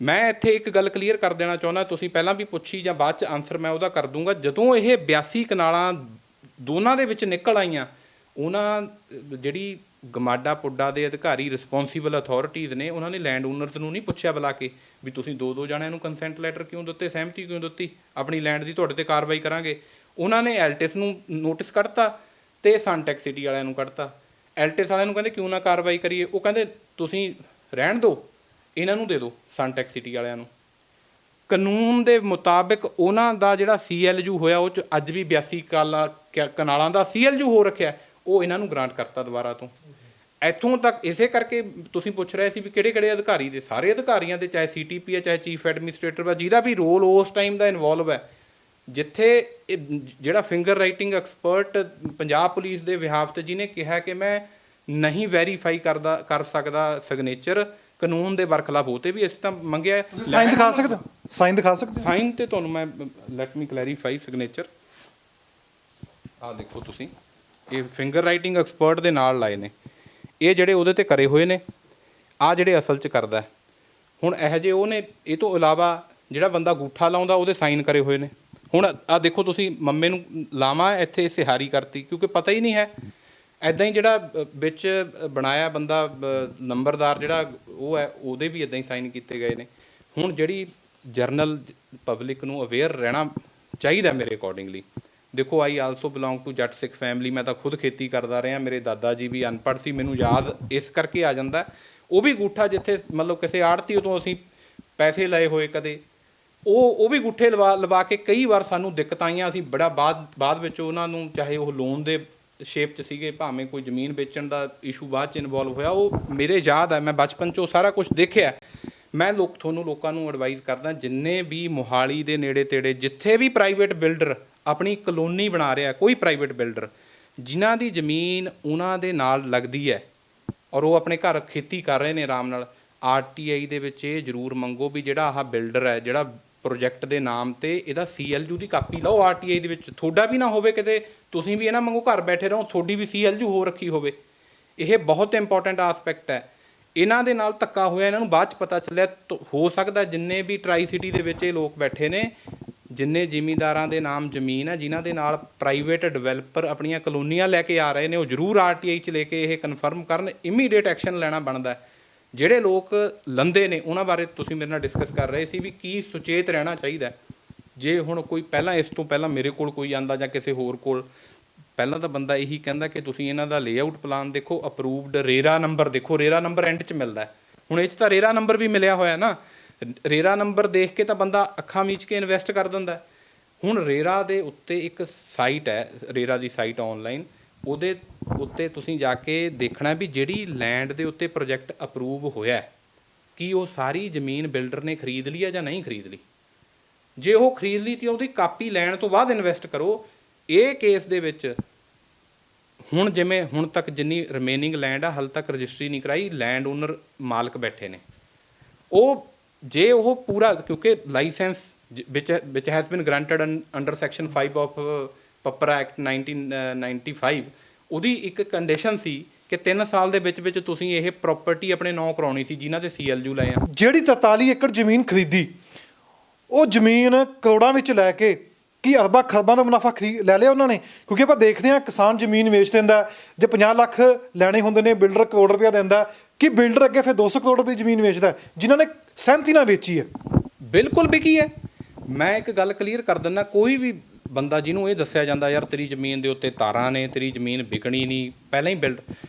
ਮੈਂ ਇੱਥੇ ਇੱਕ ਗੱਲ ਕਲੀਅਰ ਕਰ ਦੇਣਾ ਚਾਹੁੰਦਾ, ਤੁਸੀਂ ਪਹਿਲਾਂ ਵੀ ਪੁੱਛੀ ਜਾਂ ਬਾਅਦ 'ਚ ਆਨਸਰ ਮੈਂ ਉਹਦਾ ਕਰ ਦੂੰਗਾ। ਜਦੋਂ ਇਹ 82 ਕਨਾਲਾਂ ਦੋਨਾਂ ਦੇ ਵਿੱਚ ਨਿਕਲ ਆਈਆਂ, ਉਹਨਾਂ ਜਿਹੜੀ ਗਮਾਡਾ ਪੁੱਡਾ ਦੇ ਅਧਿਕਾਰੀ ਰਿਸਪੌਂਸੀਬਲ ਅਥਾਰਟੀਜ਼ ਨੇ, ਉਹਨਾਂ ਨੇ ਲੈਂਡ ਓਨਰਸ ਨੂੰ ਨਹੀਂ ਪੁੱਛਿਆ ਬੁਲਾ ਕੇ ਵੀ ਤੁਸੀਂ 2-2 ਜਣਿਆਂ ਨੂੰ ਕੰਸੈਂਟ ਲੈਟਰ ਕਿਉਂ ਦਿੱਤੇ, ਸਹਿਮਤੀ ਕਿਉਂ ਦਿੱਤੀ, ਆਪਣੀ ਲੈਂਡ ਦੀ ਤੁਹਾਡੇ 'ਤੇ ਕਾਰਵਾਈ ਕਰਾਂਗੇ। ਉਹਨਾਂ ਨੇ ਐਲਟਿਸ ਨੂੰ ਨੋਟਿਸ ਕੱਢਤਾ ਤੇ ਸਨਟੈਕ ਸਿਟੀ ਵਾਲਿਆਂ ਨੂੰ ਕੱਢਤਾ। ਐਲਟਿਸ ਵਾਲਿਆਂ ਨੂੰ ਕਹਿੰਦੇ ਕਿਉਂ ਨਾ ਕਾਰਵਾਈ ਕਰੀਏ, ਉਹ ਕਹਿੰਦੇ ਤੁਸੀਂ ਰਹਿਣ ਦਿਓ, ਇਹਨਾਂ ਨੂੰ ਦੇ ਦਿਓ ਸਨਟੈਕ ਸਿਟੀ ਵਾਲਿਆਂ ਨੂੰ। ਕਾਨੂੰਨ ਦੇ ਮੁਤਾਬਿਕ ਉਹਨਾਂ ਦਾ ਜਿਹੜਾ CLU ਹੋਇਆ ਉਹ 'ਚ ਅੱਜ ਵੀ 82 ਕਨਾਲਾਂ ਦਾ CLU ਹੋ ਰੱਖਿਆ, ਉਹ ਇਹਨਾਂ ਨੂੰ ਗ੍ਰਾਂਟ ਕਰਤਾ ਦੁਬਾਰਾ ਤੋਂ। ਇੱਥੋਂ ਤੱਕ ਇਸੇ ਕਰਕੇ ਤੁਸੀਂ ਪੁੱਛ ਰਹੇ ਸੀ ਵੀ ਕਿਹੜੇ ਅਧਿਕਾਰੀ ਦੇ, ਸਾਰੇ ਅਧਿਕਾਰੀਆਂ ਦੇ, ਚਾਹੇ CTP ਹੈ ਚਾਹੇ ਚੀਫ ਐਡਮਿਨਿਸਟ੍ਰੇਟਰ ਹੈ, ਜਿਹਦਾ ਵੀ ਰੋਲ ਉਸ ਟਾਈਮ ਦਾ ਇਨਵੋਲਵ ਹੈ। ਜਿੱਥੇ ਜਿਹੜਾ finger writing expert Punjab police ਦੇ ਵਿਹਾਫ 'ਤੇ ਜਿਹਨੇ ਕਿਹਾ ਕਿ ਮੈਂ ਨਹੀਂ ਵੈਰੀਫਾਈ ਕਰ ਸਕਦਾ ਸਿਗਨੇਚਰ ਕਾਨੂੰਨ ਦੇ ਬਰਖਲਾਫ, ਹੋ 'ਤੇ ਵੀ ਅਸੀਂ ਤਾਂ ਮੰਗਿਆ। ਸਾਈਨ ਦਿਖਾ ਸਕਦੇ ਹੋ? ਸਾਈਨ ਦਿਖਾ ਸਕਦੇ ਹੋ? ਸਾਈਨ 'ਤੇ ਤੁਹਾਨੂੰ ਮੈਂ ਲੈਟ ਮੀ ਕਲੈਰੀਫਾਈ ਸਿਗਨੇਚਰ, ਆਹ ਦੇਖੋ ਤੁਸੀਂ, ਇਹ ਫਿੰਗਰ ਰਾਈਟਿੰਗ ਐਕਸਪਰਟ ਦੇ ਨਾਲ ਲਾਏ ਨੇ, ਇਹ ਜਿਹੜੇ ਉਹਦੇ 'ਤੇ ਕਰੇ ਹੋਏ ਨੇ, ਆਹ ਜਿਹੜੇ ਅਸਲ 'ਚ ਕਰਦਾ। ਹੁਣ ਇਹੋ ਜਿਹੇ ਉਹਨੇ, ਇਹ ਤੋਂ ਇਲਾਵਾ ਜਿਹੜਾ ਬੰਦਾ ਗੂਠਾ ਲਾਉਂਦਾ ਉਹਦੇ ਸਾਈਨ ਕਰੇ ਹੋਏ ਨੇ। ਹੁਣ ਆਹ ਦੇਖੋ ਤੁਸੀਂ, ਮੰਮੇ ਨੂੰ ਲਾਵਾਂ ਇੱਥੇ ਸਿਹਾਰੀ ਕਰਤੀ ਕਿਉਂਕਿ ਪਤਾ ਹੀ ਨਹੀਂ ਹੈ। ਇੱਦਾਂ ਹੀ ਜਿਹੜਾ ਵਿੱਚ ਬਣਾਇਆ ਬੰਦਾ ਨੰਬਰਦਾਰ ਜਿਹੜਾ ਉਹ ਹੈ, ਉਹਦੇ ਵੀ ਇੱਦਾਂ ਹੀ ਸਾਈਨ ਕੀਤੇ ਗਏ ਨੇ। ਹੁਣ ਜਿਹੜੀ ਜਰਨਲ ਪਬਲਿਕ ਨੂੰ ਅਵੇਅਰ ਰਹਿਣਾ ਚਾਹੀਦਾ ਮੇਰੇ ਅਕੋਰਡਿੰਗਲੀ। ਦੇਖੋ ਆਈ ਆਲਸੋ ਬਿਲੋਂਗ ਟੂ ਜੱਟ ਸਿੱਖ ਫੈਮਿਲੀ, ਮੈਂ ਤਾਂ ਖੁਦ ਖੇਤੀ ਕਰਦਾ ਰਿਹਾ, ਮੇਰੇ ਦਾਦਾ ਜੀ ਵੀ ਅਨਪੜ੍ਹ ਸੀ, ਮੈਨੂੰ ਯਾਦ ਇਸ ਕਰਕੇ ਆ ਜਾਂਦਾ। ਉਹ ਵੀ ਗੂਠਾ ਜਿੱਥੇ ਮਤਲਬ ਕਿਸੇ ਆੜਤੀ ਤੋਂ ਅਸੀਂ ਪੈਸੇ ਲਏ ਹੋਏ ਕਦੇ, ਉਹ ਵੀ ਗੁੱਠੇ ਲਵਾ ਕੇ ਕਈ ਵਾਰ ਸਾਨੂੰ ਦਿੱਕਤ ਆਈਆਂ। ਅਸੀਂ ਬੜਾ ਬਾਅਦ ਵਿੱਚ ਉਹਨਾਂ ਨੂੰ, ਚਾਹੇ ਉਹ ਲੋਨ ਦੇ ਸ਼ੇਪ 'ਚ ਸੀਗੇ, ਭਾਵੇਂ ਕੋਈ ਜ਼ਮੀਨ ਵੇਚਣ ਦਾ ਇਸ਼ੂ ਬਾਅਦ 'ਚ ਇਨਵੋਲਵ ਹੋਇਆ, ਉਹ ਮੇਰੇ ਯਾਦ ਹੈ, ਮੈਂ ਬਚਪਨ 'ਚ ਉਹ ਸਾਰਾ ਕੁਝ ਦੇਖਿਆ। ਮੈਂ ਤੁਹਾਨੂੰ ਲੋਕਾਂ ਨੂੰ ਐਡਵਾਈਜ਼ ਕਰਦਾ, ਜਿੰਨੇ ਵੀ ਮੋਹਾਲੀ ਦੇ ਨੇੜੇ ਤੇੜੇ ਜਿੱਥੇ ਵੀ ਪ੍ਰਾਈਵੇਟ ਬਿਲਡਰ ਆਪਣੀ ਕਲੋਨੀ ਬਣਾ ਰਿਹਾ, ਕੋਈ ਪ੍ਰਾਈਵੇਟ ਬਿਲਡਰ ਜਿਨ੍ਹਾਂ ਦੀ ਜ਼ਮੀਨ ਉਹਨਾਂ ਦੇ ਨਾਲ ਲੱਗਦੀ ਹੈ ਔਰ ਉਹ ਆਪਣੇ ਘਰ ਖੇਤੀ ਕਰ ਰਹੇ ਨੇ ਆਰਾਮ ਨਾਲ, RTI ਦੇ ਵਿੱਚ ਇਹ ਜ਼ਰੂਰ ਮੰਗੋ ਵੀ ਜਿਹੜਾ ਆਹ ਬਿਲਡਰ ਹੈ, ਜਿਹੜਾ ਪ੍ਰੋਜੈਕਟ ਦੇ ਨਾਮ 'ਤੇ ਇਹਦਾ CLU ਦੀ ਕਾਪੀ ਲਓ RTI ਦੇ ਵਿੱਚ। ਤੁਹਾਡਾ ਵੀ ਨਾ ਹੋਵੇ ਕਿਤੇ, ਤੁਸੀਂ ਵੀ ਇਹ ਨਾ ਮੰਗੋ ਘਰ ਬੈਠੇ ਰਹੋ ਤੁਹਾਡੀ ਵੀ CLU ਹੋ ਰੱਖੀ ਹੋਵੇ। ਇਹ ਬਹੁਤ ਇੰਪੋਰਟੈਂਟ ਆਸਪੈਕਟ ਹੈ। ਇਹਨਾਂ ਦੇ ਨਾਲ ਧੱਕਾ ਹੋਇਆ, ਇਹਨਾਂ ਨੂੰ ਬਾਅਦ 'ਚ ਪਤਾ ਚੱਲਿਆ। ਹੋ ਸਕਦਾ ਜਿੰਨੇ ਵੀ ਟਰਾਈ ਸਿਟੀ ਦੇ ਵਿੱਚ ਇਹ ਲੋਕ ਬੈਠੇ ਨੇ, ਜਿੰਨੇ ਜ਼ਿਮੀਂਦਾਰਾਂ ਦੇ ਨਾਮ ਜ਼ਮੀਨ ਹੈ, ਜਿਨ੍ਹਾਂ ਦੇ ਨਾਲ ਪ੍ਰਾਈਵੇਟ ਡਿਵੈਲਪਰ ਆਪਣੀਆਂ ਕਲੋਨੀਆਂ ਲੈ ਕੇ ਆ ਰਹੇ ਨੇ, ਉਹ ਜ਼ਰੂਰ RTI 'ਚ ਲੈ ਕੇ ਇਹ ਕਨਫਰਮ ਕਰਨ। ਇਮੀਡੀਏਟ ਐਕਸ਼ਨ ਲੈਣਾ ਬਣਦਾ। ਜਿਹੜੇ ਲੋਕ ਲੰਦੇ ਨੇ ਉਹਨਾਂ ਬਾਰੇ ਤੁਸੀਂ ਮੇਰੇ ਨਾਲ ਡਿਸਕਸ ਕਰ ਰਹੇ ਸੀ ਵੀ ਕੀ ਸੁਚੇਤ ਰਹਿਣਾ ਚਾਹੀਦਾ। ਜੇ ਹੁਣ ਕੋਈ ਪਹਿਲਾਂ, ਇਸ ਤੋਂ ਪਹਿਲਾਂ ਮੇਰੇ ਕੋਲ ਕੋਈ ਆਉਂਦਾ ਜਾਂ ਕਿਸੇ ਹੋਰ ਕੋਲ, ਪਹਿਲਾਂ ਤਾਂ ਬੰਦਾ ਇਹੀ ਕਹਿੰਦਾ ਕਿ ਤੁਸੀਂ ਇਹਨਾਂ ਦਾ ਲੇਆਊਟ ਪਲਾਨ ਦੇਖੋ, ਅਪਰੂਵਡ ਰੇਰਾ ਨੰਬਰ ਦੇਖੋ, ਰੇਰਾ ਨੰਬਰ ਐਂਡ 'ਚ ਮਿਲਦਾ। ਹੁਣ ਇਹ 'ਚ ਤਾਂ ਰੇਰਾ ਨੰਬਰ ਵੀ ਮਿਲਿਆ ਹੋਇਆ ਨਾ, ਰੇਰਾ ਨੰਬਰ ਦੇਖ ਕੇ ਤਾਂ ਬੰਦਾ ਅੱਖਾਂ ਮੀਚ ਕੇ ਇਨਵੈਸਟ ਕਰ ਦਿੰਦਾ। ਹੁਣ ਰੇਰਾ ਦੇ ਉੱਤੇ ਇੱਕ ਸਾਈਟ ਹੈ, ਰੇਰਾ ਦੀ ਸਾਈਟ ਆਨਲਾਈਨ, ਉਹਦੇ ਉੱਤੇ ਤੁਸੀਂ ਜਾ ਕੇ ਦੇਖਣਾ ਵੀ ਜਿਹੜੀ ਲੈਂਡ ਦੇ ਉੱਤੇ ਪ੍ਰੋਜੈਕਟ ਅਪਰੂਵ ਹੋਇਆ, ਕੀ ਉਹ ਸਾਰੀ ਜ਼ਮੀਨ ਬਿਲਡਰ ਨੇ ਖਰੀਦ ਲਈ ਹੈ ਜਾਂ ਨਹੀਂ ਖਰੀਦ ਲਈ। ਜੇ ਉਹ ਖਰੀਦ ਲਈ ਤਾਂ ਉਹਦੀ ਕਾਪੀ ਲੈਣ ਤੋਂ ਬਾਅਦ ਇਨਵੈਸਟ ਕਰੋ। ਇਹ ਕੇਸ ਦੇ ਵਿੱਚ ਹੁਣ ਜਿਵੇਂ ਹੁਣ ਤੱਕ ਜਿੰਨੀ ਰਿਮੇਨਿੰਗ ਲੈਂਡ ਆ, ਹਾਲੇ ਤੱਕ ਰਜਿਸਟਰੀ ਨਹੀਂ ਕਰਾਈ, ਲੈਂਡ ਓਨਰ ਮਾਲਕ ਬੈਠੇ ਨੇ। ਉਹ ਜੇ ਉਹ ਪੂਰਾ, ਕਿਉਂਕਿ licence which has been granted under section 5 of PAPRA act 1995 ਉਹਦੀ ਇੱਕ ਕੰਡੀਸ਼ਨ ਸੀ ਕਿ 3 ਸਾਲ ਦੇ ਵਿੱਚ ਤੁਸੀਂ ਇਹ ਪ੍ਰਾਪਰਟੀ ਆਪਣੇ ਨਾਂ ਕਰਾਉਣੀ ਸੀ ਜਿਨ੍ਹਾਂ ਤੇ CLU ਲਏ ਆ। ਜਿਹੜੀ 43 ਏਕੜ ਜ਼ਮੀਨ ਖਰੀਦੀ, ਉਹ ਜ਼ਮੀਨ ਕਰੋੜਾਂ ਵਿੱਚ ਲੈ ਕੇ ਕੀ ਅਰਬਾਂ ਖਰਬਾਂ ਦਾ ਮੁਨਾਫਾ ਲੈ ਲਿਆ ਉਹਨਾਂ ਨੇ? ਕਿਉਂਕਿ ਆਪਾਂ ਦੇਖਦੇ ਹਾਂ ਕਿਸਾਨ ਜ਼ਮੀਨ ਵੇਚ ਦਿੰਦਾ, ਜੇ 50 ਲੱਖ ਲੈਣੇ ਹੁੰਦੇ ਨੇ ਬਿਲਡਰ ਕਰੋੜ ਰੁਪਇਆ ਦਿੰਦਾ, ਕਿ ਬਿਲਡਰ ਅੱਗੇ ਫਿਰ 200 ਕਰੋੜ ਰੁਪਏ ਜ਼ਮੀਨ ਵੇਚਦਾ ਜਿਨ੍ਹਾਂ ਨੇ ਸਹਿਮਤੀ ਨਾਲ ਵੇਚੀ ਹੈ। ਬਿਲਕੁਲ ਵਿਕੀ ਹੈ। ਮੈਂ ਇੱਕ ਗੱਲ ਕਲੀਅਰ ਕਰ ਦਿੰਦਾ, ਕੋਈ ਵੀ ਬੰਦਾ ਜਿਹਨੂੰ ਇਹ ਦੱਸਿਆ ਜਾਂਦਾ ਯਾਰ ਤੇਰੀ ਜ਼ਮੀਨ ਦੇ ਉੱਤੇ ਤਾਰਾਂ ਨੇ, ਤੇਰੀ ਜ਼ਮੀਨ ਵਿਕਣੀ ਨਹੀਂ, ਪਹਿਲਾਂ ਹੀ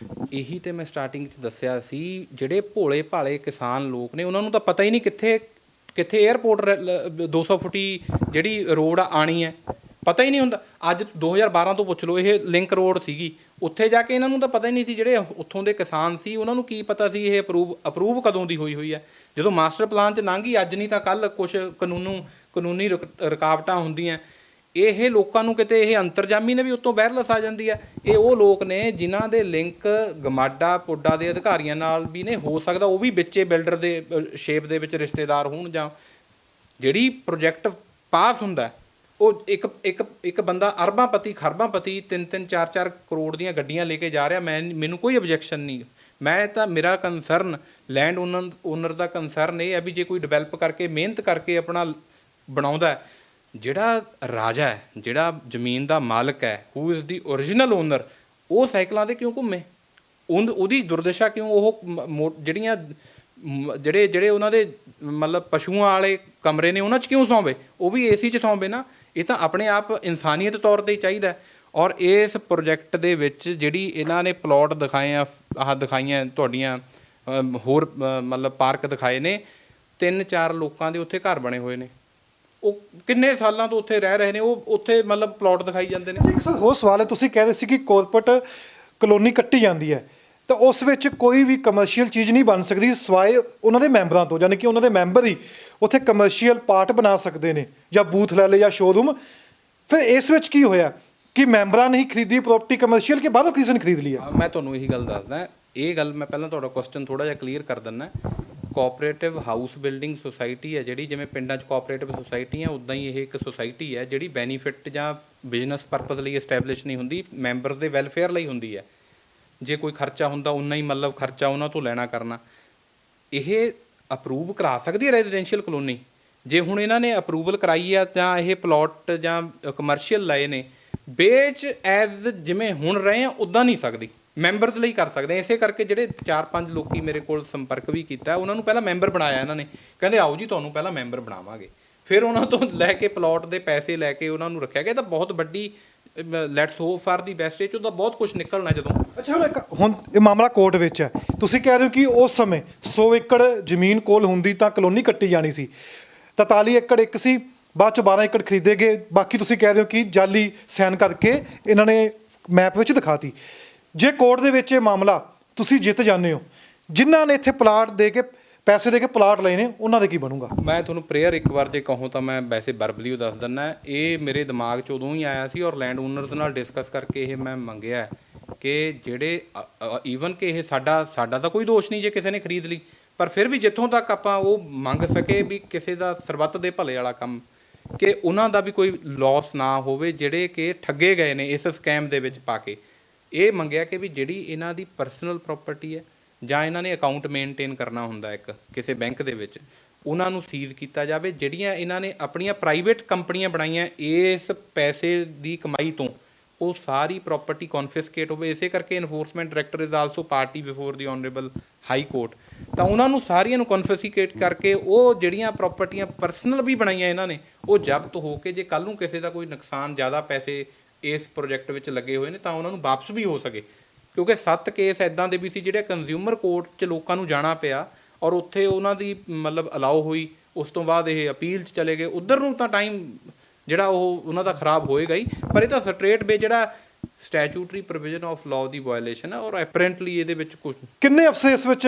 ਇਹੀ ਤੇ ਮੈਂ ਸਟਾਰਟਿੰਗ 'ਚ ਦੱਸਿਆ ਸੀ, ਜਿਹੜੇ ਭੋਲੇ ਭਾਲੇ ਕਿਸਾਨ ਲੋਕ ਨੇ ਉਹਨਾਂ ਨੂੰ ਤਾਂ ਪਤਾ ਹੀ ਨਹੀਂ ਕਿੱਥੇ ਏਅਰਪੋਰਟ 200 ਫੁੱਟੀ ਜਿਹੜੀ ਰੋਡ ਆਣੀ ਹੈ, ਪਤਾ ਹੀ ਨਹੀਂ ਹੁੰਦਾ। ਅੱਜ 2012 ਤੋਂ ਪੁੱਛ ਲਓ, ਇਹ ਲਿੰਕ ਰੋਡ ਸੀਗੀ, ਉੱਥੇ ਜਾ ਕੇ ਇਹਨਾਂ ਨੂੰ ਤਾਂ ਪਤਾ ਹੀ ਨਹੀਂ ਸੀ। ਜਿਹੜੇ ਉੱਥੋਂ ਦੇ ਕਿਸਾਨ ਸੀ ਉਹਨਾਂ ਨੂੰ ਕੀ ਪਤਾ ਸੀ ਇਹ ਅਪਰੂਵ ਕਦੋਂ ਦੀ ਹੋਈ ਹੈ। ਜਦੋਂ ਮਾਸਟਰ ਪਲਾਨ 'ਚ ਲੰਘੀ, ਅੱਜ ਨਹੀਂ ਤਾਂ ਕੱਲ੍ਹ ਕੁਛ ਕਾਨੂੰਨੀ ਰੁਕਾਵਟਾਂ ਹੁੰਦੀਆਂ। ਇਹ ਲੋਕਾਂ ਨੂੰ ਕਿਤੇ ਇਹ ਅੰਤਰਜਾਮੀ ਨੇ ਵੀ ਉੱਤੋਂ ਵਾਇਰਲੈਸ ਆ ਜਾਂਦੀ ਹੈ। ਇਹ ਉਹ ਲੋਕ ਨੇ ਜਿਨ੍ਹਾਂ ਦੇ ਲਿੰਕ ਗਮਾਡਾ ਪੁੱਡਾ ਦੇ ਅਧਿਕਾਰੀਆਂ ਨਾਲ ਵੀ ਨੇ, ਹੋ ਸਕਦਾ ਉਹ ਵੀ ਵਿੱਚੇ ਬਿਲਡਰ ਦੇ ਸ਼ੇਪ ਦੇ ਵਿੱਚ ਰਿਸ਼ਤੇਦਾਰ ਹੋਣ। ਜਾਂ ਜਿਹੜੀ ਪ੍ਰੋਜੈਕਟ ਪਾਸ ਹੁੰਦਾ ਉਹ ਇੱਕ ਬੰਦਾ ਅਰਬਾਂਪਤੀ ਖਰਬਾਂਪਤੀ 3-3 4-4 ਕਰੋੜ ਦੀਆਂ ਗੱਡੀਆਂ ਲੈ ਕੇ ਜਾ ਰਿਹਾ। ਮੈਨੂੰ ਕੋਈ ਆਬਜੈਕਸ਼ਨ ਨਹੀਂ। ਮੈਂ ਤਾਂ ਮੇਰਾ ਕੰਸਰਨ ਲੈਂਡ ਓਨਰ ਦਾ ਕੰਸਰਨ ਇਹ ਹੈ ਵੀ ਜੇ ਕੋਈ ਡਿਵੈਲਪ ਕਰਕੇ ਮਿਹਨਤ ਕਰਕੇ ਆਪਣਾ ਬਣਾਉਂਦਾ, ਜਿਹੜਾ ਰਾਜਾ ਹੈ, ਜਿਹੜਾ ਜ਼ਮੀਨ ਦਾ ਮਾਲਕ ਹੈ, ਹੂ ਇਜ਼ ਦੀ ਓਰੀਜਨਲ ਓਨਰ, ਉਹ ਸਾਈਕਲਾਂ 'ਤੇ ਕਿਉਂ ਘੁੰਮੇ? ਉਹਦੀ ਦੁਰਦਸ਼ਾ ਕਿਉਂ? ਉਹ ਜਿਹੜੇ ਉਹਨਾਂ ਦੇ ਮਤਲਬ ਪਸ਼ੂਆਂ ਵਾਲੇ ਕਮਰੇ ਨੇ ਉਹਨਾਂ 'ਚ ਕਿਉਂ ਸੌਂਵੇ? ਉਹ ਵੀ AC 'ਚ ਸੌਂਵੇ ਨਾ। ਇਹ ਤਾਂ ਆਪਣੇ ਆਪ ਇਨਸਾਨੀਅਤ ਤੌਰ 'ਤੇ ਹੀ ਚਾਹੀਦਾ। ਔਰ ਇਸ ਪ੍ਰੋਜੈਕਟ ਦੇ ਵਿੱਚ ਜਿਹੜੀ ਇਹਨਾਂ ਨੇ ਪਲਾਟ ਦਿਖਾਈਆਂ ਤੁਹਾਡੀਆਂ ਹੋਰ ਮਤਲਬ ਪਾਰਕ ਦਿਖਾਏ ਨੇ, 3-4 ਲੋਕਾਂ ਦੇ ਉੱਥੇ ਘਰ ਬਣੇ ਹੋਏ ਨੇ। ਉਹ ਕਿੰਨੇ ਸਾਲਾਂ ਤੋਂ ਉੱਥੇ ਰਹਿ ਰਹੇ ਨੇ, ਉਹ ਉੱਥੇ ਮਤਲਬ ਪਲਾਟ ਦਿਖਾਈ ਜਾਂਦੇ ਨੇ। ਇੱਕ ਸਰ ਹੋਰ ਸਵਾਲ ਹੈ, ਤੁਸੀਂ ਕਹਿ ਰਹੇ ਸੀ ਕਿ ਕਾਰਪੋਰੇਟ ਕਲੋਨੀ ਕੱਟੀ ਜਾਂਦੀ ਹੈ ਤਾਂ ਉਸ ਵਿੱਚ ਕੋਈ ਵੀ ਕਮਰਸ਼ੀਅਲ ਚੀਜ਼ ਨਹੀਂ ਬਣ ਸਕਦੀ ਸਿਵਾਏ ਉਹਨਾਂ ਦੇ ਮੈਂਬਰਾਂ ਤੋਂ, ਯਾਨੀ ਕਿ ਉਹਨਾਂ ਦੇ ਮੈਂਬਰ ਹੀ ਉੱਥੇ ਕਮਰਸ਼ੀਅਲ ਪਾਰਟ ਬਣਾ ਸਕਦੇ ਨੇ, ਜਾਂ ਬੂਥ ਲੈ ਲਏ ਜਾਂ ਸ਼ੋਰੂਮ। ਫਿਰ ਇਸ ਵਿੱਚ ਕੀ ਹੋਇਆ ਕਿ ਮੈਂਬਰਾਂ ਨੇ ਹੀ ਖਰੀਦੀ ਪ੍ਰਾਪਰਟੀ ਕਮਰਸ਼ੀਅਲ, ਕਿ ਬਾਹਰੋਂ ਕਿਸੇ ਨੇ ਖਰੀਦ ਲਈ ਹੈ? ਮੈਂ ਤੁਹਾਨੂੰ ਇਹੀ ਗੱਲ ਦੱਸਦਾ। ਇਹ ਗੱਲ ਮੈਂ ਪਹਿਲਾਂ ਤੁਹਾਡਾ ਕੁਐਸਚਨ ਥੋੜ੍ਹਾ ਜਿਹਾ ਕਲੀਅਰ ਕਰ ਦਿੰਦਾ। ਕੋਆਪਰੇਟਿਵ ਹਾਊਸ ਬਿਲਡਿੰਗ ਸੁਸਾਇਟੀ ਹੈ ਜਿਹੜੀ, ਜਿਵੇਂ ਪਿੰਡਾਂ 'ਚ ਕੋਆਪਰੇਟਿਵ ਸੁਸਾਇਟੀਆਂ, ਉੱਦਾਂ ਹੀ ਇਹ ਇੱਕ ਸੁਸਾਇਟੀ ਹੈ ਜਿਹੜੀ ਬੈਨੀਫਿਟ ਜਾਂ ਬਿਜ਼ਨਸ ਪਰਪਸ ਲਈ ਐਸਟੈਬਲਿਸ਼ ਨਹੀਂ ਹੁੰਦੀ, ਮੈਂਬਰਸ ਦੇ ਵੈਲਫੇਅਰ ਲਈ ਹੁੰਦੀ ਹੈ। ਜੇ ਕੋਈ ਖਰਚਾ ਹੁੰਦਾ ਉਨਾ ਹੀ ਮਤਲਬ ਖਰਚਾ ਉਹਨਾਂ ਤੋਂ ਲੈਣਾ ਕਰਨਾ। ਇਹ ਅਪਰੂਵ ਕਰਾ ਸਕਦੀ ਹੈ ਰੈਜ਼ੀਡੈਂਸ਼ੀਅਲ ਕਲੋਨੀ। ਜੇ ਹੁਣ ਇਹਨਾਂ ਨੇ ਅਪਰੂਵਲ ਕਰਾਈ ਆ ਜਾਂ ਇਹ ਪਲਾਟ ਜਾਂ ਕਮਰਸ਼ੀਅਲ ਲਏ ਨੇ, ਵੇਚ ਐਜ਼ ਜਿਵੇਂ ਹੁਣ ਰਹੇ ਆ ਉੱਦਾਂ ਨਹੀਂ ਸਕਦੀ, ਮੈਂਬਰਸ ਲਈ ਕਰ ਸਕਦੇ। ਇਸੇ ਕਰਕੇ ਜਿਹੜੇ 4-5 ਲੋਕੀ ਮੇਰੇ ਕੋਲ ਸੰਪਰਕ ਵੀ ਕੀਤਾ, ਉਹਨਾਂ ਨੂੰ ਪਹਿਲਾਂ ਮੈਂਬਰ ਬਣਾਇਆ ਇਹਨਾਂ ਨੇ। ਕਹਿੰਦੇ ਆਓ ਜੀ ਤੁਹਾਨੂੰ ਪਹਿਲਾਂ ਮੈਂਬਰ ਬਣਾਵਾਂਗੇ, ਫਿਰ ਉਹਨਾਂ ਤੋਂ ਲੈ ਕੇ ਪਲਾਟ ਦੇ ਪੈਸੇ ਲੈ ਕੇ ਉਹਨਾਂ ਨੂੰ ਰੱਖਿਆ ਗਿਆ। ਤਾਂ ਬਹੁਤ ਵੱਡੀ let's hope for the best, ਇਹ 'ਚੋਂ ਤਾਂ ਬਹੁਤ ਕੁਝ ਨਿਕਲਣਾ ਜਦੋਂ। ਅੱਛਾ, ਹੁਣ ਇਹ ਮਾਮਲਾ ਕੋਰਟ ਵਿੱਚ ਹੈ। ਤੁਸੀਂ ਕਹਿ ਰਹੇ ਹੋ ਕਿ ਉਸ ਸਮੇਂ 100 ਏਕੜ ਜ਼ਮੀਨ ਕੋਲ ਹੁੰਦੀ ਤਾਂ ਕਲੋਨੀ ਕੱਟੀ ਜਾਣੀ ਸੀ। 43 ਏਕੜ ਇੱਕ ਸੀ, ਬਾਅਦ 'ਚ 12 ਏਕੜ ਖਰੀਦੇ ਗਏ। ਬਾਕੀ ਤੁਸੀਂ ਕਹਿ ਰਹੇ ਹੋ ਕਿ ਜਾਲੀ ਸਾਈਨ ਕਰਕੇ ਇਹਨਾਂ ਨੇ ਮੈਪ ਵਿੱਚ ਦਿਖਾਤੀ। ਜੇ ਕੋਰਟ ਦੇ ਵਿੱਚ ਇਹ ਮਾਮਲਾ ਤੁਸੀਂ ਜਿੱਤ ਜਾਂਦੇ ਹੋ, ਜਿਨ੍ਹਾਂ ਨੇ ਇੱਥੇ ਪਲਾਟ ਦੇ ਕੇ ਪੈਸੇ ਦੇ ਕੇ ਪਲਾਟ ਲਏ ਨੇ, ਉਹਨਾਂ ਦੇ ਕੀ ਬਣੂਗਾ? ਮੈਂ ਤੁਹਾਨੂੰ ਪ੍ਰੇਅਰ ਇੱਕ ਵਾਰ ਜੇ ਕਹੂੰ ਤਾਂ ਮੈਂ ਵੈਸੇ ਵਰਬਲੀ ਦੱਸ ਦਿੰਦਾ। ਇਹ ਮੇਰੇ ਦਿਮਾਗ 'ਚ ਉਦੋਂ ਹੀ ਆਇਆ ਸੀ ਔਰ ਲੈਂਡ ਓਨਰਸ ਨਾਲ ਡਿਸਕਸ ਕਰਕੇ ਇਹ ਮੈਂ ਮੰਗਿਆ ਕਿ ਜਿਹੜੇ ਈਵਨ ਕਿ ਇਹ ਸਾਡਾ ਤਾਂ ਕੋਈ ਦੋਸ਼ ਨਹੀਂ ਜੇ ਕਿਸੇ ਨੇ ਖਰੀਦ ਲਈ, ਪਰ ਫਿਰ ਵੀ ਜਿੱਥੋਂ ਤੱਕ ਆਪਾਂ ਉਹ ਮੰਗ ਸਕੇ ਵੀ ਕਿਸੇ ਦਾ ਸਰਬੱਤ ਦੇ ਭਲੇ ਵਾਲਾ ਕੰਮ, ਕਿ ਉਹਨਾਂ ਦਾ ਵੀ ਕੋਈ ਲੋਸ ਨਾ ਹੋਵੇ ਜਿਹੜੇ ਕਿ ਠੱਗੇ ਗਏ ਨੇ ਇਸ ਸਕੈਮ ਦੇ ਵਿੱਚ ਪਾ ਕੇ। ਇਹ ਮੰਗਿਆ ਕਿ ਵੀ ਜਿਹੜੀ ਇਹਨਾਂ ਦੀ ਪਰਸਨਲ ਪ੍ਰਾਪਰਟੀ ਹੈ ਜਾਂ ਇਹਨਾਂ ਨੇ ਅਕਾਊਂਟ ਮੇਨਟੇਨ ਕਰਨਾ ਹੁੰਦਾ ਇੱਕ ਕਿਸੇ ਬੈਂਕ ਦੇ ਵਿੱਚ, ਉਹਨਾਂ ਨੂੰ ਸੀਜ਼ ਕੀਤਾ ਜਾਵੇ। ਜਿਹੜੀਆਂ ਇਹਨਾਂ ਨੇ ਆਪਣੀਆਂ ਪ੍ਰਾਈਵੇਟ ਕੰਪਨੀਆਂ ਬਣਾਈਆਂ ਇਸ ਪੈਸੇ ਦੀ ਕਮਾਈ ਤੋਂ, ਉਹ ਸਾਰੀ ਪ੍ਰਾਪਰਟੀ ਕੌਨਫਿਸਕੇਟ ਹੋਵੇ। ਇਸੇ ਕਰਕੇ enforcement director is also party before the honourable high court. ਤਾਂ ਉਹਨਾਂ ਨੂੰ ਸਾਰੀਆਂ ਨੂੰ ਕੌਨਫਿਸਕੇਟ ਕਰਕੇ ਉਹ ਜਿਹੜੀਆਂ ਪ੍ਰਾਪਰਟੀਆਂ ਪਰਸਨਲ ਵੀ ਬਣਾਈਆਂ ਇਹਨਾਂ ਨੇ, ਉਹ ਜ਼ਬਤ ਹੋ ਕੇ ਜੇ ਕੱਲ੍ਹ ਨੂੰ ਕਿਸੇ ਦਾ ਕੋਈ ਨੁਕਸਾਨ, ਜ਼ਿਆਦਾ ਪੈਸੇ ਇਸ ਪ੍ਰੋਜੈਕਟ ਵਿੱਚ ਲੱਗੇ ਹੋਏ ਨੇ ਤਾਂ ਉਹਨਾਂ ਨੂੰ ਵਾਪਸ ਵੀ ਹੋ ਸਕੇ। ਕਿਉਂਕਿ 7 ਕੇਸ ਇੱਦਾਂ ਦੇ ਵੀ ਸੀ ਜਿਹੜੇ ਕੰਜ਼ਿਊਮਰ ਕੋਰਟ 'ਚ ਲੋਕਾਂ ਨੂੰ ਜਾਣਾ ਪਿਆ ਔਰ ਉੱਥੇ ਉਹਨਾਂ ਦੀ ਮਤਲਬ ਅਲਾਓ ਹੋਈ। ਉਸ ਤੋਂ ਬਾਅਦ ਇਹ ਅਪੀਲ 'ਚ ਚਲੇ ਗਏ। ਉੱਧਰ ਨੂੰ ਤਾਂ ਟਾਈਮ ਜਿਹੜਾ ਉਹ ਉਹਨਾਂ ਦਾ ਖਰਾਬ ਹੋਏਗਾ ਹੀ, ਪਰ ਇਹ ਤਾਂ ਸਟਰੇਟ ਵੇ ਜਿਹੜਾ statutory provision of law the violation ਹੈ। ਔਰ ਐਪਰੈਂਟਲੀ ਇਹਦੇ ਵਿੱਚ ਕੁਝ ਕਿੰਨੇ ਅਫਸਰ ਇਸ ਵਿੱਚ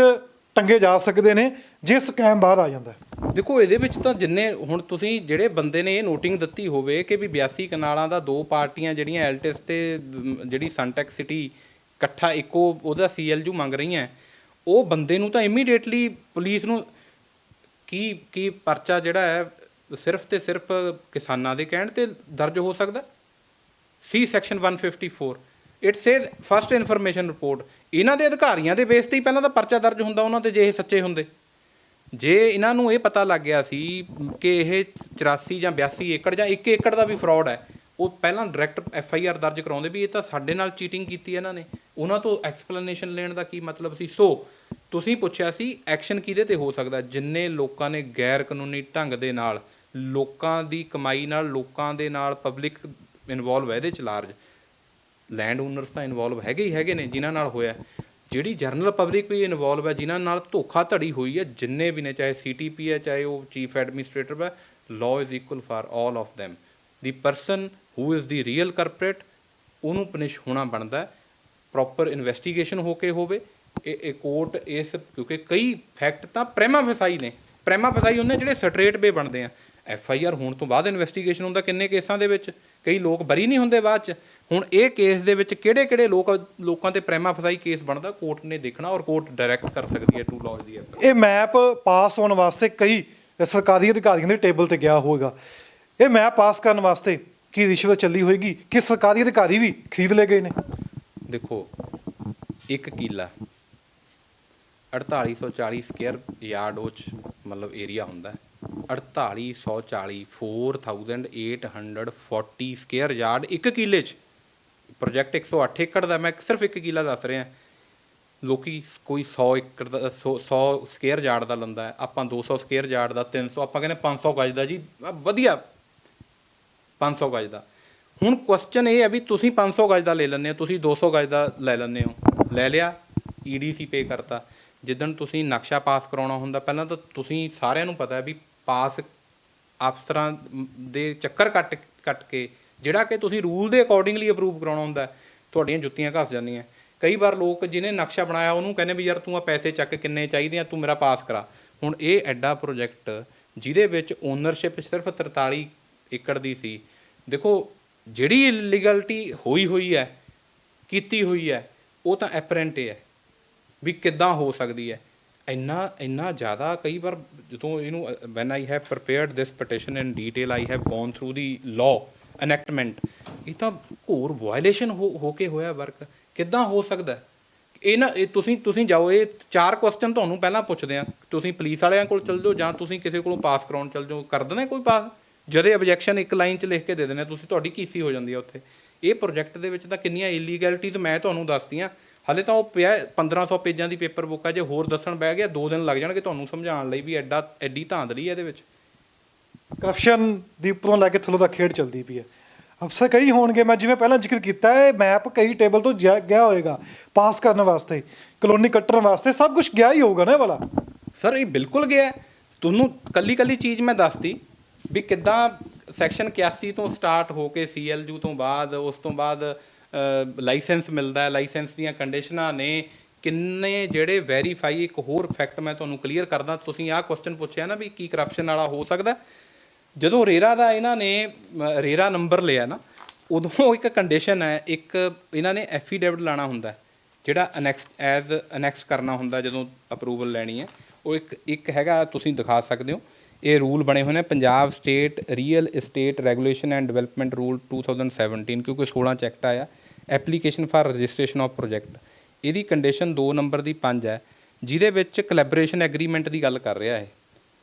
ਟੰਗੇ ਜਾ ਸਕਦੇ ਨੇ ਜੇ ਸਕੈਮ ਬਾਹਰ ਆ ਜਾਂਦਾ? ਦੇਖੋ, ਇਹਦੇ ਵਿੱਚ ਤਾਂ ਜਿੰਨੇ ਹੁਣ ਤੁਸੀਂ ਜਿਹੜੇ ਬੰਦੇ ਨੇ ਇਹ ਨੋਟਿੰਗ ਦਿੱਤੀ ਹੋਵੇ ਕਿ ਵੀ 82 ਕਨਾਲਾਂ ਦਾ 2 ਪਾਰਟੀਆਂ ਜਿਹੜੀਆਂ ਐਲਟਿਸ ਤੇ ਜਿਹੜੀ ਸਨਟੈਕ ਸਿਟੀ ਇਕੱਠਾ ਇੱਕੋ ਉਹਦਾ CLU ਮੰਗ ਰਹੀਆਂ, ਉਹ ਬੰਦੇ ਨੂੰ ਤਾਂ ਇਮੀਡੀਏਟਲੀ ਪੁਲਿਸ ਨੂੰ ਕੀ ਪਰਚਾ ਜਿਹੜਾ ਹੈ ਸਿਰਫ ਤੇ ਸਿਰਫ ਕਿਸਾਨਾਂ ਦੇ ਕਹਿਣ ਤੇ ਦਰਜ ਹੋ ਸਕਦਾ। See section 154 it says first information report. ਇਹਨਾਂ ਦੇ ਅਧਿਕਾਰੀਆਂ ਦੇ ਬੇਸ 'ਤੇ ਹੀ ਪਹਿਲਾਂ ਤਾਂ ਪਰਚਾ ਦਰਜ ਹੁੰਦਾ ਉਹਨਾਂ 'ਤੇ, ਜੇ ਇਹ ਸੱਚੇ ਹੁੰਦੇ। ਜੇ ਇਹਨਾਂ ਨੂੰ ਇਹ ਪਤਾ ਲੱਗ ਗਿਆ ਸੀ ਕਿ ਇਹ 84 ਜਾਂ 82 ਏਕੜ ਜਾਂ 1 ਏਕੜ ਦਾ ਵੀ ਫਰਾਡ ਹੈ, ਉਹ ਪਹਿਲਾਂ ਡਾਇਰੈਕਟ FIR ਦਰਜ ਕਰਾਉਂਦੇ ਵੀ ਇਹ ਤਾਂ ਸਾਡੇ ਨਾਲ ਚੀਟਿੰਗ ਕੀਤੀ ਇਹਨਾਂ ਨੇ। ਉਹਨਾਂ ਤੋਂ ਐਕਸਪਲੇਨੇਸ਼ਨ ਲੈਣ ਦਾ ਕੀ ਮਤਲਬ ਸੀ? ਸੋ ਤੁਸੀਂ ਪੁੱਛਿਆ ਸੀ ਐਕਸ਼ਨ ਕਿਹਦੇ ਤੇ ਹੋ ਸਕਦਾ? ਜਿੰਨੇ ਲੋਕਾਂ ਨੇ ਗੈਰ ਕਾਨੂੰਨੀ ਢੰਗ ਦੇ ਨਾਲ, ਲੋਕਾਂ ਦੀ ਕਮਾਈ ਨਾਲ, ਲੋਕਾਂ ਦੇ ਨਾਲ ਪਬਲਿਕ ਇਨਵੋਲਵ ਹੈ ਇਹਦੇ 'ਚ ਲਾਰਜ, ਲੈਂਡ ਓਨਰਸ ਤਾਂ ਇਨਵੋਲਵ ਹੈਗੇ ਹੀ ਹੈਗੇ ਨੇ ਜਿਨ੍ਹਾਂ ਨਾਲ ਹੋਇਆ, ਜਿਹੜੀ ਜਰਨਲ ਪਬਲਿਕ ਵੀ ਇਨਵੋਲਵ ਹੈ ਜਿਨ੍ਹਾਂ ਨਾਲ ਧੋਖਾਧੜੀ ਹੋਈ ਹੈ, ਜਿੰਨੇ ਵੀ ਨੇ, ਚਾਹੇ CTP ਹੈ, ਚਾਹੇ ਉਹ ਚੀਫ ਐਡਮਿਨਿਸਟ੍ਰੇਟਰ ਹੈ, law is equal for all of them. The person who is the real corporate, ਉਹਨੂੰ ਪਨਿਸ਼ ਹੋਣਾ ਬਣਦਾ, ਪ੍ਰੋਪਰ ਇਨਵੈਸਟੀਗੇਸ਼ਨ ਹੋ ਕੇ ਹੋਵੇ। ਇਹ ਕੋਰਟ ਇਸ, ਕਿਉਂਕਿ ਕਈ ਫੈਕਟ ਤਾਂ ਪ੍ਰੈਮਾ ਫਸਾਈ ਨੇ, ਪ੍ਰੈਮਾ ਫਸਾਈ ਹੁੰਦੇ ਜਿਹੜੇ ਸਟਰੇਟ ਵੇ ਬਣਦੇ ਆ। FIR ਹੋਣ ਤੋਂ ਬਾਅਦ ਇਨਵੈਸਟੀਗੇਸ਼ਨ ਹੁੰਦਾ ਕਿੰਨੇ ਕੇਸਾਂ ਦੇ ਵਿੱਚ, ਕਈ ਲੋਕ ਬਰੀ ਨਹੀਂ ਹੁੰਦੇ ਬਾਅਦ 'ਚ। ਹੁਣ ਇਹ ਕੇਸ ਦੇ ਵਿੱਚ ਕਿਹੜੇ ਲੋਕਾਂ ਤੇ ਪ੍ਰੈਮਾ ਫਸਾਈ ਕੇਸ ਬਣਦਾ, ਕੋਰਟ ਨੇ ਦੇਖਣਾ, ਔਰ ਕੋਰਟ ਡਾਇਰੈਕਟ ਕਰ ਸਕਦੀ ਹੈ ਟੂ ਲਾਅ ਦੀ। ਇਹ ਮੈਪ ਪਾਸ ਹੋਣ ਵਾਸਤੇ ਕਈ ਸਰਕਾਰੀ ਅਧਿਕਾਰੀਆਂ ਦੇ ਟੇਬਲ ਤੇ ਗਿਆ ਹੋਵੇਗਾ। ਇਹ ਮੈਪ ਪਾਸ ਕਰਨ ਵਾਸਤੇ ਕੀ ਰਿਸ਼ਵਤ ਚੱਲੀ ਹੋਏਗੀ ਕਿ ਸਰਕਾਰੀ ਅਧਿਕਾਰੀ ਵੀ ਖਰੀਦ ਲਏ ਗਏ ਨੇ? ਦੇਖੋ, ਇੱਕ ਕਿੱਲਾ 4840 ਸਕੁਅਰ ਯਾਰਡ ਉਹ 'ਚ ਮਤਲਬ ਏਰੀਆ ਹੁੰਦਾ। 4840 4840 ਸਕੁਅਰ ਯਾਰਡ ਇੱਕ ਕਿੱਲੇ 'ਚ। ਪ੍ਰੋਜੈਕਟ 108 ਏਕੜ ਦਾ, ਮੈਂ ਸਿਰਫ ਇੱਕ ਕਿੱਲਾ ਦੱਸ ਰਿਹਾ। ਲੋਕੀ ਕੋਈ 100 ਏਕੜ ਦਾ 100 ਸਕੁਅਰ ਯਾਰਡ ਦਾ ਲੈਂਦਾ ਹੈ, ਆਪਾਂ 200 ਸਕੁਅਰ ਯਾਰਡ ਦਾ, 300, ਆਪਾਂ ਕਹਿੰਦੇ 500 ਗਜ ਦਾ ਜੀ, ਵਧੀਆ 500 ਗਜ ਦਾ। ਹੁਣ ਕੁਐਸਚਨ ਇਹ ਹੈ ਵੀ ਤੁਸੀਂ 500 ਗਜ ਦਾ ਲੈ ਲੈਂਦੇ ਹੋ, ਤੁਸੀਂ 200 ਗਜ ਦਾ ਲੈ ਲੈਂਦੇ ਹੋ, ਲੈ ਲਿਆ, EDC ਪੇ ਕਰਤਾ। ਜਿੱਦਣ ਤੁਸੀਂ ਨਕਸ਼ਾ ਪਾਸ ਕਰਾਉਣਾ ਹੁੰਦਾ, ਪਹਿਲਾਂ ਤਾਂ ਤੁਸੀਂ ਸਾਰਿਆਂ ਨੂੰ ਪਤਾ ਵੀ ਪਾਸ ਅਫਸਰਾਂ ਦੇ ਚੱਕਰ ਕੱਟ ਕੇ ਜਿਹੜਾ ਕਿ ਤੁਸੀਂ ਰੂਲ ਦੇ ਅਕੋਰਡਿੰਗਲੀ ਅਪਰੂਵ ਕਰਾਉਣਾ ਹੁੰਦਾ, ਤੁਹਾਡੀਆਂ ਜੁੱਤੀਆਂ ਘਸ ਜਾਂਦੀਆਂ। ਕਈ ਵਾਰ ਲੋਕ ਜਿਹਨੇ ਨਕਸ਼ਾ ਬਣਾਇਆ ਉਹਨੂੰ ਕਹਿੰਦੇ ਵੀ ਯਾਰ ਤੂੰ ਆ ਪੈਸੇ ਚੱਕ ਕਿੰਨੇ ਚਾਹੀਦੇ ਆ, ਤੂੰ ਮੇਰਾ ਪਾਸ ਕਰਾ। ਹੁਣ ਇਹ ਐਡਾ ਪ੍ਰੋਜੈਕਟ ਜਿਹਦੇ ਵਿੱਚ ਓਨਰਸ਼ਿਪ ਸਿਰਫ 43 ਏਕੜ ਦੀ ਸੀ। ਦੇਖੋ, ਜਿਹੜੀ ਇਲੀਗਲਟੀ ਹੋਈ ਹੈ, ਕੀਤੀ ਹੋਈ ਹੈ, ਉਹ ਤਾਂ ਐਪਰੈਂਟ ਹੈ ਵੀ ਕਿੱਦਾਂ ਹੋ ਸਕਦੀ ਹੈ। ਇੰਨਾ ਜ਼ਿਆਦਾ ਕਈ ਵਾਰ ਜਦੋਂ ਇਹਨੂੰ van I have prepared this petition in detail, I have gone through the law ਐਨੈਕਟਮੈਂਟ, ਇਹ ਤਾਂ ਘੋਰ ਵਾਇਲੇਸ਼ਨ ਹੋ ਕੇ ਹੋਇਆ ਵਰਕ। ਕਿੱਦਾਂ ਹੋ ਸਕਦਾ ਇਹ ਤੁਸੀਂ ਜਾਓ, ਇਹ 4 ਕੁਐਸਚਨ ਤੁਹਾਨੂੰ ਪਹਿਲਾਂ ਪੁੱਛਦੇ ਆ, ਤੁਸੀਂ ਪੁਲਿਸ ਵਾਲਿਆਂ ਕੋਲ ਚੱਲ ਜਾਓ ਜਾਂ ਤੁਸੀਂ ਕਿਸੇ ਕੋਲੋਂ ਪਾਸ ਕਰਾਉਣ ਚੱਲ ਜਾਓ, ਕਰ ਦੇਣਾ ਕੋਈ ਪਾਸ। ਜਦੇ ਆਬਜੈਕਸ਼ਨ ਇੱਕ ਲਾਈਨ 'ਚ ਲਿਖ ਕੇ ਦੇ ਦੇਣੇ ਤੁਸੀਂ, ਤੁਹਾਡੀ ਕੀਸੀ ਹੋ ਜਾਂਦੀ ਆ ਉੱਥੇ। ਇਹ ਪ੍ਰੋਜੈਕਟ ਦੇ ਵਿੱਚ ਤਾਂ ਕਿੰਨੀਆਂ ਇਲੀਗੈਲਿਟੀਜ਼ ਮੈਂ ਤੁਹਾਨੂੰ ਦੱਸਦੀਆਂ। ਹਾਲੇ ਤਾਂ ਉਹ ਪਿਆ 1500 ਪੇਜਾਂ ਦੀ ਪੇਪਰ ਬੁੱਕ ਆ, ਜੇ ਹੋਰ ਦੱਸਣ ਬਹਿ ਗਿਆ 2 ਦਿਨ ਲੱਗ ਜਾਣਗੇ ਤੁਹਾਨੂੰ ਸਮਝਾਉਣ ਲਈ ਵੀ ਐਡੀ ਧਾਂਦਲੀ ਹੈ ਇਹਦੇ ਵਿੱਚ। ਕਰਪਸ਼ਨ ਦੀ ਉੱਪਰੋਂ ਲੈ ਕੇ ਥੱਲੋਂ ਤੱਕ ਖੇਡ ਚੱਲਦੀ ਪਈ ਹੈ। ਅਫਸਰ ਕਈ ਹੋਣਗੇ, ਮੈਂ ਜਿਵੇਂ ਪਹਿਲਾਂ ਜ਼ਿਕਰ ਕੀਤਾ, ਇਹ ਮੈਪ ਕਈ ਟੇਬਲ ਤੋਂ ਗਿਆ ਹੋਏਗਾ ਪਾਸ ਕਰਨ ਵਾਸਤੇ, ਕਲੋਨੀ ਕੱਟਣ ਵਾਸਤੇ, ਸਭ ਕੁਝ ਗਿਆ ਹੀ ਹੋਊਗਾ ਨਾ ਇਹ ਵਾਲਾ। ਸਰ ਇਹ ਬਿਲਕੁਲ ਗਿਆ। ਤੁਹਾਨੂੰ ਕੱਲੀ ਚੀਜ਼ ਮੈਂ ਦੱਸਤੀ ਵੀ ਕਿੱਦਾਂ ਸੈਕਸ਼ਨ 81 ਤੋਂ ਸਟਾਰਟ ਹੋ ਕੇ CLU ਤੋਂ ਬਾਅਦ, ਉਸ ਤੋਂ ਬਾਅਦ ਲਾਇਸੈਂਸ ਮਿਲਦਾ ਹੈ, ਲਾਇਸੈਂਸ ਦੀਆਂ ਕੰਡੀਸ਼ਨਾਂ ਨੇ ਕਿੰਨੇ ਜਿਹੜੇ ਵੈਰੀਫਾਈ। ਇੱਕ ਹੋਰ ਫੈਕਟ ਮੈਂ ਤੁਹਾਨੂੰ ਕਲੀਅਰ ਕਰਦਾ, ਤੁਸੀਂ ਆਹ ਕੁਐਸਚਨ ਪੁੱਛਿਆ ਨਾ ਵੀ ਕੀ ਕਰਪਸ਼ਨ ਵਾਲਾ ਹੋ ਸਕਦਾ। ਜਦੋਂ ਰੇਰਾ ਦਾ ਇਹਨਾਂ ਨੇ ਰੇਰਾ ਨੰਬਰ ਲਿਆ ਨਾ, ਉਦੋਂ ਇੱਕ ਕੰਡੀਸ਼ਨ ਹੈ, ਇੱਕ ਇਹਨਾਂ ਨੇ ਐਫੀਡੇਵਿਟ ਲਾਣਾ ਹੁੰਦਾ ਜਿਹੜਾ ਅਨੈਕਸ ਕਰਨਾ ਹੁੰਦਾ ਜਦੋਂ ਅਪਰੂਵਲ ਲੈਣੀ ਹੈ। ਉਹ ਇੱਕ ਹੈਗਾ, ਤੁਸੀਂ ਦਿਖਾ ਸਕਦੇ ਹੋ, ਇਹ ਰੂਲ ਬਣੇ ਹੋਏ ਨੇ Punjab state real estate regulation and development rule 2017, ਕਿਉਂਕਿ 16 'ਚ ਐਕਟ ਆਇਆ, application for registration of project. ਇਹਦੀ ਕੰਡੀਸ਼ਨ 2 ਨੰਬਰ ਦੀ 5 ਹੈ, ਜਿਹਦੇ ਵਿੱਚ ਕੋਲੈਬੋਰੇਸ਼ਨ ਐਗਰੀਮੈਂਟ ਦੀ ਗੱਲ ਕਰ ਰਿਹਾ ਹੈ।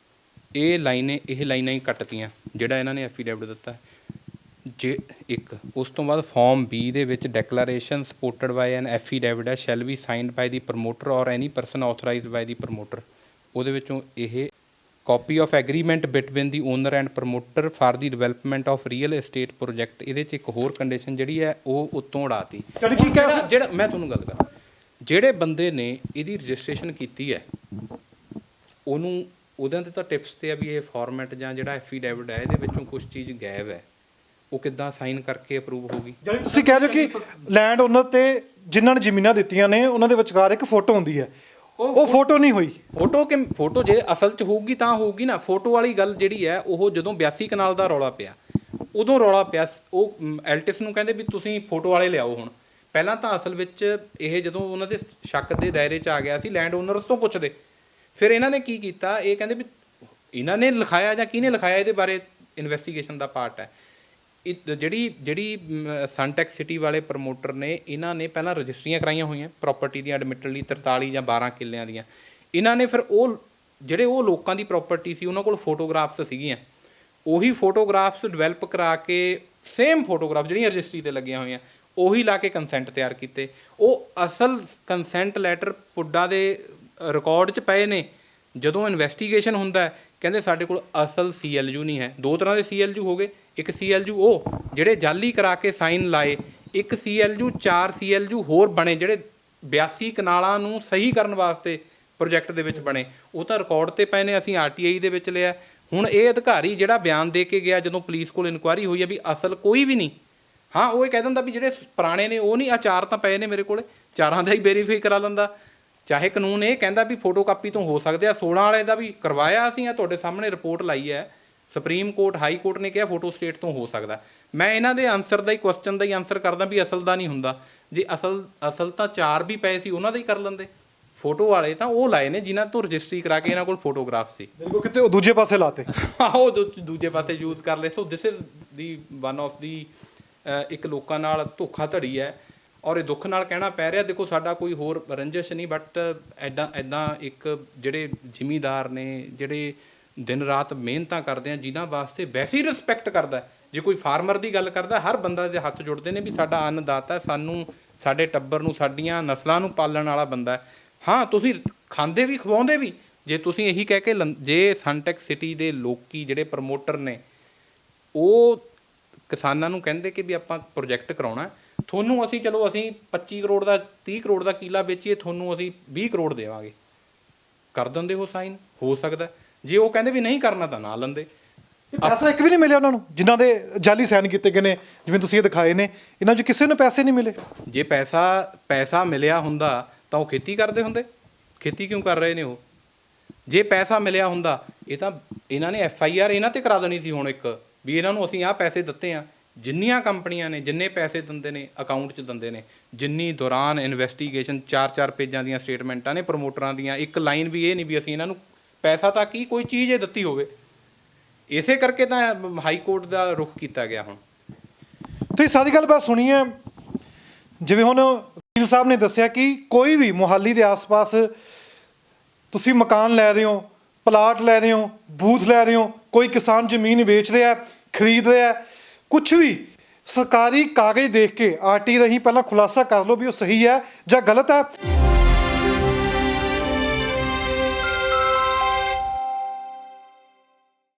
ਇਹ ਲਾਈਨਾਂ ਹੀ ਕੱਟਤੀਆਂ ਜਿਹੜਾ ਇਹਨਾਂ ਨੇ ਐਫੀਡੇਵਿਟ ਦਿੱਤਾ। ਜੇ ਇੱਕ ਉਸ ਤੋਂ ਬਾਅਦ ਫਾਰਮ B ਦੇ ਵਿੱਚ ਡੈਕਲੇਰੇਸ਼ਨ ਸਪੋਰਟਡ ਬਾਈ ਐਨ ਐਫੀਡੇਵਿਟ ਹੈ ਸ਼ੈਲ ਬੀ ਸਾਈਨਡ ਬਾਈ ਦੀ ਪ੍ਰਮੋਟਰ ਔਰ ਐਨੀ ਪਰਸਨ ਆਥੋਰਾਈਜ਼ਡ ਬਾਈ ਦੀ ਪ੍ਰਮੋਟਰ। ਉਹਦੇ ਵਿੱਚੋਂ ਇਹ copy of agreement between the owner and promoter for the development of real estate project. ਇਹਦੇ 'ਚ ਇੱਕ ਹੋਰ ਕੰਡੀਸ਼ਨ ਜਿਹੜੀ ਹੈ ਉਹ ਉੱਤੋਂ ਉਡਾਤੀ। ਜਿਹੜਾ ਮੈਂ ਤੁਹਾਨੂੰ ਗੱਲ ਕਰਾਂ, ਜਿਹੜੇ ਬੰਦੇ ਨੇ ਇਹਦੀ ਰਜਿਸਟ੍ਰੇਸ਼ਨ ਕੀਤੀ ਹੈ ਉਹਨੂੰ, ਉਹਦੇ 'ਤੇ ਤਾਂ ਟਿਪਸ 'ਤੇ ਆ ਵੀ ਇਹ ਫਾਰਮੈਟ ਜਾਂ ਜਿਹੜਾ ਐਫੀਡੇਵਿਟ ਹੈ ਇਹਦੇ ਵਿੱਚੋਂ ਕੁਛ ਚੀਜ਼ ਗਾਇਬ ਹੈ, ਉਹ ਕਿੱਦਾਂ ਸਾਈਨ ਕਰਕੇ ਅਪਰੂਵ ਹੋਗੀ। ਤੁਸੀਂ ਕਹਿ ਦਿਓ ਕਿ ਲੈਂਡ ਓਨਰ ਤੇ ਜਿਨ੍ਹਾਂ ਨੇ ਜ਼ਮੀਨਾਂ ਦਿੱਤੀਆਂ ਨੇ ਉਹਨਾਂ ਦੇ ਵਿਚਕਾਰ ਇੱਕ ਫੋਟੋ ਹੁੰਦੀ ਹੈ, ਉਹ ਫੋਟੋ ਨਹੀਂ ਹੋਈ। ਫੋਟੋ ਜੇ ਅਸਲ 'ਚ ਹੋਊਗੀ ਤਾਂ ਹੋਊਗੀ ਨਾ। ਫੋਟੋ ਵਾਲੀ ਗੱਲ ਜਿਹੜੀ ਹੈ ਉਹ ਜਦੋਂ 82 ਕਨਾਲ ਦਾ ਰੌਲਾ ਪਿਆ, ਉਦੋਂ ਰੌਲਾ ਪਿਆ, ਉਹ ਐਲਟਿਸ ਨੂੰ ਕਹਿੰਦੇ ਵੀ ਤੁਸੀਂ ਫੋਟੋ ਵਾਲੇ ਲਿਆਓ। ਹੁਣ ਪਹਿਲਾਂ ਤਾਂ ਅਸਲ ਵਿੱਚ ਇਹ ਜਦੋਂ ਉਹਨਾਂ ਦੇ ਸ਼ੱਕ ਦੇ ਦਾਇਰੇ 'ਚ ਆ ਗਿਆ ਸੀ, ਲੈਂਡ ਓਨਰਸ ਤੋਂ ਪੁੱਛਦੇ। ਫਿਰ ਇਹਨਾਂ ਨੇ ਕੀ ਕੀਤਾ, ਇਹ ਕਹਿੰਦੇ ਵੀ ਇਹਨਾਂ ਨੇ ਲਿਖਾਇਆ ਜਾਂ ਕਿਹਨੇ ਲਿਖਾਇਆ, ਇਹਦੇ ਬਾਰੇ ਇਨਵੈਸਟੀਗੇਸ਼ਨ ਦਾ ਪਾਰਟ ਹੈ। ਜਿਹੜੀ ਸਨਟੈਕ ਸਿਟੀ ਵਾਲੇ ਪ੍ਰਮੋਟਰ ਨੇ, ਇਹਨਾਂ ਨੇ ਪਹਿਲਾਂ ਰਜਿਸਟਰੀਆਂ ਕਰਾਈਆਂ ਹੋਈਆਂ ਪ੍ਰਾਪਰਟੀ ਦੀਆਂ ਐਡਮਿਟਡਲੀ 43 ਜਾਂ 12 ਕਿੱਲਿਆਂ ਦੀਆਂ। ਇਹਨਾਂ ਨੇ ਫਿਰ ਜਿਹੜੇ ਉਹ ਲੋਕਾਂ ਦੀ ਪ੍ਰਾਪਰਟੀ ਸੀ ਉਹਨਾਂ ਕੋਲ ਫੋਟੋਗ੍ਰਾਫਸ ਸੀਗੀਆਂ, ਉਹੀ ਫੋਟੋਗ੍ਰਾਫਸ ਡਿਵੈਲਪ ਕਰਾ ਕੇ ਸੇਮ ਫੋਟੋਗ੍ਰਾਫ ਜਿਹੜੀਆਂ ਰਜਿਸਟਰੀ ਤੇ ਲੱਗੀਆਂ ਹੋਈਆਂ ਉਹੀ ਲਾ ਕੇ ਕੰਸੈਂਟ ਤਿਆਰ ਕੀਤੇ। ਉਹ ਅਸਲ ਕੰਸੈਂਟ ਲੈਟਰ ਪੁੱਡਾ ਦੇ ਰਿਕਾਰਡ 'ਚ ਪਏ ਨੇ। ਜਦੋਂ ਇਨਵੈਸਟੀਗੇਸ਼ਨ ਹੁੰਦਾ ਕਹਿੰਦੇ ਸਾਡੇ ਕੋਲ ਅਸਲ CLU ਨਹੀਂ ਹੈ। ਦੋ ਤਰ੍ਹਾਂ ਦੇ CLU ਹੋ ਗਏ, ਇੱਕ CLU ਉਹ ਜਿਹੜੇ ਜਾਲੀ ਕਰਾ ਕੇ ਸਾਈਨ ਲਾਏ, ਇੱਕ CLU 4 CLU ਹੋਰ ਬਣੇ ਜਿਹੜੇ 82 ਕਨਾਲਾਂ ਨੂੰ ਸਹੀ ਕਰਨ ਵਾਸਤੇ ਪ੍ਰੋਜੈਕਟ ਦੇ ਵਿੱਚ ਬਣੇ। ਉਹ ਤਾਂ ਰਿਕਾਰਡ ਤੇ ਪਏ ਨੇ, ਅਸੀਂ RTI ਦੇ ਵਿੱਚ ਲਿਆ। ਹੁਣ ਇਹ ਅਧਿਕਾਰੀ ਜਿਹੜਾ ਬਿਆਨ ਦੇ ਕੇ ਗਿਆ ਜਦੋਂ ਪੁਲਿਸ ਕੋਲ ਇਨਕੁਆਇਰੀ ਹੋਈ ਹੈ ਵੀ ਅਸਲ ਕੋਈ ਵੀ ਨਹੀਂ, ਹਾਂ ਉਹ ਇਹ ਕਹਿ ਦਿੰਦਾ ਵੀ ਜਿਹੜੇ ਪੁਰਾਣੇ ਨੇ ਉਹ ਨਹੀਂ, ਆ 4 ਤਾਂ ਪਏ ਨੇ ਮੇਰੇ ਕੋਲ, 4 ਦਾ ਹੀ ਵੈਰੀਫਾਈ ਕਰਾ ਲੈਂਦਾ। ਚਾਹੇ ਕਾਨੂੰਨ ਇਹ ਕਹਿੰਦਾ ਵੀ ਫੋਟੋ ਕਾਪੀ ਤੋਂ ਹੋ ਸਕਦੇ ਆ, 16 ਵਾਲੇ ਦਾ ਵੀ ਕਰਵਾਇਆ ਅਸੀਂ, ਆ ਤੁਹਾਡੇ ਸਾਹਮਣੇ ਰਿਪੋਰਟ ਲਾਈ ਹੈ। ਸੁਪਰੀਮ ਕੋਰਟ, ਹਾਈ ਕੋਰਟ ਨੇ ਕਿਹਾ ਫੋਟੋ ਸਟੇਟ ਤੋਂ ਹੋ ਸਕਦਾ। ਮੈਂ ਇਹਨਾਂ ਦੇ ਆਨਸਰ ਦਾ ਹੀ, ਕੁਐਸਚਨ ਦਾ ਹੀ ਆਨਸਰ ਕਰਦਾ ਵੀ ਅਸਲ ਦਾ ਨਹੀਂ ਹੁੰਦਾ। ਜੇ ਅਸਲ ਤਾਂ 4 ਵੀ ਪਏ ਸੀ ਉਹਨਾਂ ਦਾ ਹੀ ਕਰ ਲੈਂਦੇ। ਫੋਟੋ ਵਾਲੇ ਤਾਂ ਉਹ ਲਾਏ ਨੇ ਜਿਨ੍ਹਾਂ ਤੋਂ ਰਜਿਸਟਰੀ ਕਰਾ ਕੇ ਇਹਨਾਂ ਕੋਲ ਫੋਟੋਗ੍ਰਾਫ ਸੀ, ਬਿਲਕੁਲ ਕਿਤੇ ਉਹ ਦੂਜੇ ਪਾਸੇ ਲਾਤੇ। ਉਹ ਦੂਜੇ ਪਾਸੇ ਯੂਜ਼ ਕਰ ਲਏ। So this is the one of the ਇੱਕ ਲੋਕਾਂ ਨਾਲ ਧੋਖਾਧੜੀ ਹੈ ਔਰ ਇਹ ਦੁੱਖ ਨਾਲ ਕਹਿਣਾ ਪੈ ਰਿਹਾ। ਦੇਖੋ ਸਾਡਾ ਕੋਈ ਹੋਰ ਰੰਜਿਸ਼ ਨਹੀਂ, ਬਟ ਐਦਾਂ ਇੱਕ ਜਿਹੜੇ ਜ਼ਿਮੀਂਦਾਰ ਨੇ, ਜਿਹੜੇ ਦਿਨ ਰਾਤ ਮਿਹਨਤਾਂ ਕਰਦੇ ਆ, ਜਿਨ੍ਹਾਂ ਵਾਸਤੇ ਵੈਸੇ ਹੀ ਰਿਸਪੈਕਟ ਕਰਦਾ। ਜੇ ਕੋਈ ਫਾਰਮਰ ਦੀ ਗੱਲ ਕਰਦਾ, ਹਰ ਬੰਦਾ ਦੇ ਹੱਥ ਜੁੜਦੇ ਨੇ ਵੀ ਸਾਡਾ ਅੰਨਦਾਤਾ, ਸਾਨੂੰ, ਸਾਡੇ ਟੱਬਰ ਨੂੰ, ਸਾਡੀਆਂ ਨਸਲਾਂ ਨੂੰ ਪਾਲਣ ਵਾਲਾ ਬੰਦਾ। ਹਾਂ ਤੁਸੀਂ ਖਾਂਦੇ ਵੀ ਖਵਾਉਂਦੇ ਵੀ। ਜੇ ਤੁਸੀਂ ਇਹੀ ਕਹਿ ਕੇ ਜੇ ਸਨਟੈਕ ਸਿਟੀ ਦੇ ਲੋਕੀ ਜਿਹੜੇ ਪ੍ਰਮੋਟਰ ਨੇ ਉਹ ਕਿਸਾਨਾਂ ਨੂੰ ਕਹਿੰਦੇ ਕਿ ਵੀ ਆਪਾਂ ਪ੍ਰੋਜੈਕਟ ਕਰਾਉਣਾ, ਤੁਹਾਨੂੰ ਅਸੀਂ 25 ਕਰੋੜ ਦਾ 30 ਕਰੋੜ ਦਾ ਕਿੱਲਾ ਵੇਚੀਏ, ਤੁਹਾਨੂੰ ਅਸੀਂ 20 ਕਰੋੜ ਦੇਵਾਂਗੇ, ਕਰ ਦਿੰਦੇ ਹੋ ਸਾਈਨ? ਹੋ ਸਕਦਾ। ਜੇ ਉਹ ਕਹਿੰਦੇ ਵੀ ਨਹੀਂ ਕਰਨਾ ਤਾਂ ਨਾ ਲੈਂਦੇ। ਪੈਸਾ ਇੱਕ ਵੀ ਨਹੀਂ ਮਿਲਿਆ ਉਹਨਾਂ ਨੂੰ ਜਿਨ੍ਹਾਂ ਦੇ ਜਾਲੀ ਸਾਈਨ ਕੀਤੇ ਗਏ ਨੇ, ਜਿਵੇਂ ਤੁਸੀਂ ਇਹ ਦਿਖਾਏ ਨੇ, ਇਹਨਾਂ 'ਚ ਕਿਸੇ ਨੂੰ ਪੈਸੇ ਨਹੀਂ ਮਿਲੇ। ਜੇ ਪੈਸਾ ਮਿਲਿਆ ਹੁੰਦਾ ਤਾਂ ਉਹ ਖੇਤੀ ਕਰਦੇ ਹੁੰਦੇ। ਖੇਤੀ ਕਿਉਂ ਕਰ ਰਹੇ ਨੇ ਉਹ? ਜੇ ਪੈਸਾ ਮਿਲਿਆ ਹੁੰਦਾ ਇਹ ਤਾਂ ਇਹਨਾਂ ਨੇ FIR ਇਹਨਾਂ 'ਤੇ ਕਰਾ ਦੇਣੀ ਸੀ ਹੁਣ ਇੱਕ, ਵੀ ਇਹਨਾਂ ਨੂੰ ਅਸੀਂ ਆਹ ਪੈਸੇ ਦਿੱਤੇ ਆ। ਜਿੰਨੀਆਂ ਕੰਪਨੀਆਂ ਨੇ ਜਿੰਨੇ ਪੈਸੇ ਦਿੰਦੇ ਨੇ ਅਕਾਊਂਟ 'ਚ ਦਿੰਦੇ ਨੇ, ਜਿੰਨੀ ਦੌਰਾਨ ਇਨਵੈਸਟੀਗੇਸ਼ਨ 4-4 ਪੇਜਾਂ ਦੀਆਂ ਸਟੇਟਮੈਂਟਾਂ ਨੇ ਪ੍ਰਮੋਟਰਾਂ ਦੀਆਂ, ਇੱਕ ਲਾਈਨ ਵੀ ਇਹ ਨਹੀਂ ਵੀ ਅਸੀਂ ਇਹਨਾਂ ਨੂੰ ਪੈਸਾ ਤਾਂ ਕੀ ਕੋਈ ਚੀਜ਼ ਇਹ ਦਿੱਤੀ ਹੋਵੇ। ਇਸੇ ਕਰਕੇ ਤਾਂ ਹਾਈ ਕੋਰਟ ਦਾ ਰੁਖ ਕੀਤਾ ਗਿਆ। ਹੁਣ ਤੁਸੀਂ ਸਾਰੀ ਗੱਲਬਾਤ ਸੁਣੀ ਹੈ, ਜਿਵੇਂ ਹੁਣ ਵਕੀਲ ਸਾਹਿਬ ਨੇ ਦੱਸਿਆ ਕਿ ਕੋਈ ਵੀ ਮੁਹਾਲੀ ਦੇ ਆਸ-ਪਾਸ ਤੁਸੀਂ ਮਕਾਨ ਲੈ ਰਹੇ ਹੋ, ਪਲਾਟ ਲੈ ਰਹੇ ਹੋ, ਬੂਥ ਲੈ ਰਹੇ ਹੋ, ਕੋਈ ਕਿਸਾਨ ਜ਼ਮੀਨ ਵੇਚ ਰਿਹਾ, ਖਰੀਦ ਰਿਹਾ, ਕੁਛ ਵੀ ਸਰਕਾਰੀ ਕਾਗਜ਼ ਦੇਖ ਕੇ RTI ਰਾਹੀਂ ਪਹਿਲਾਂ ਖੁਲਾਸਾ ਕਰ ਲਓ ਵੀ ਉਹ ਸਹੀ ਹੈ ਜਾਂ ਗਲਤ ਹੈ।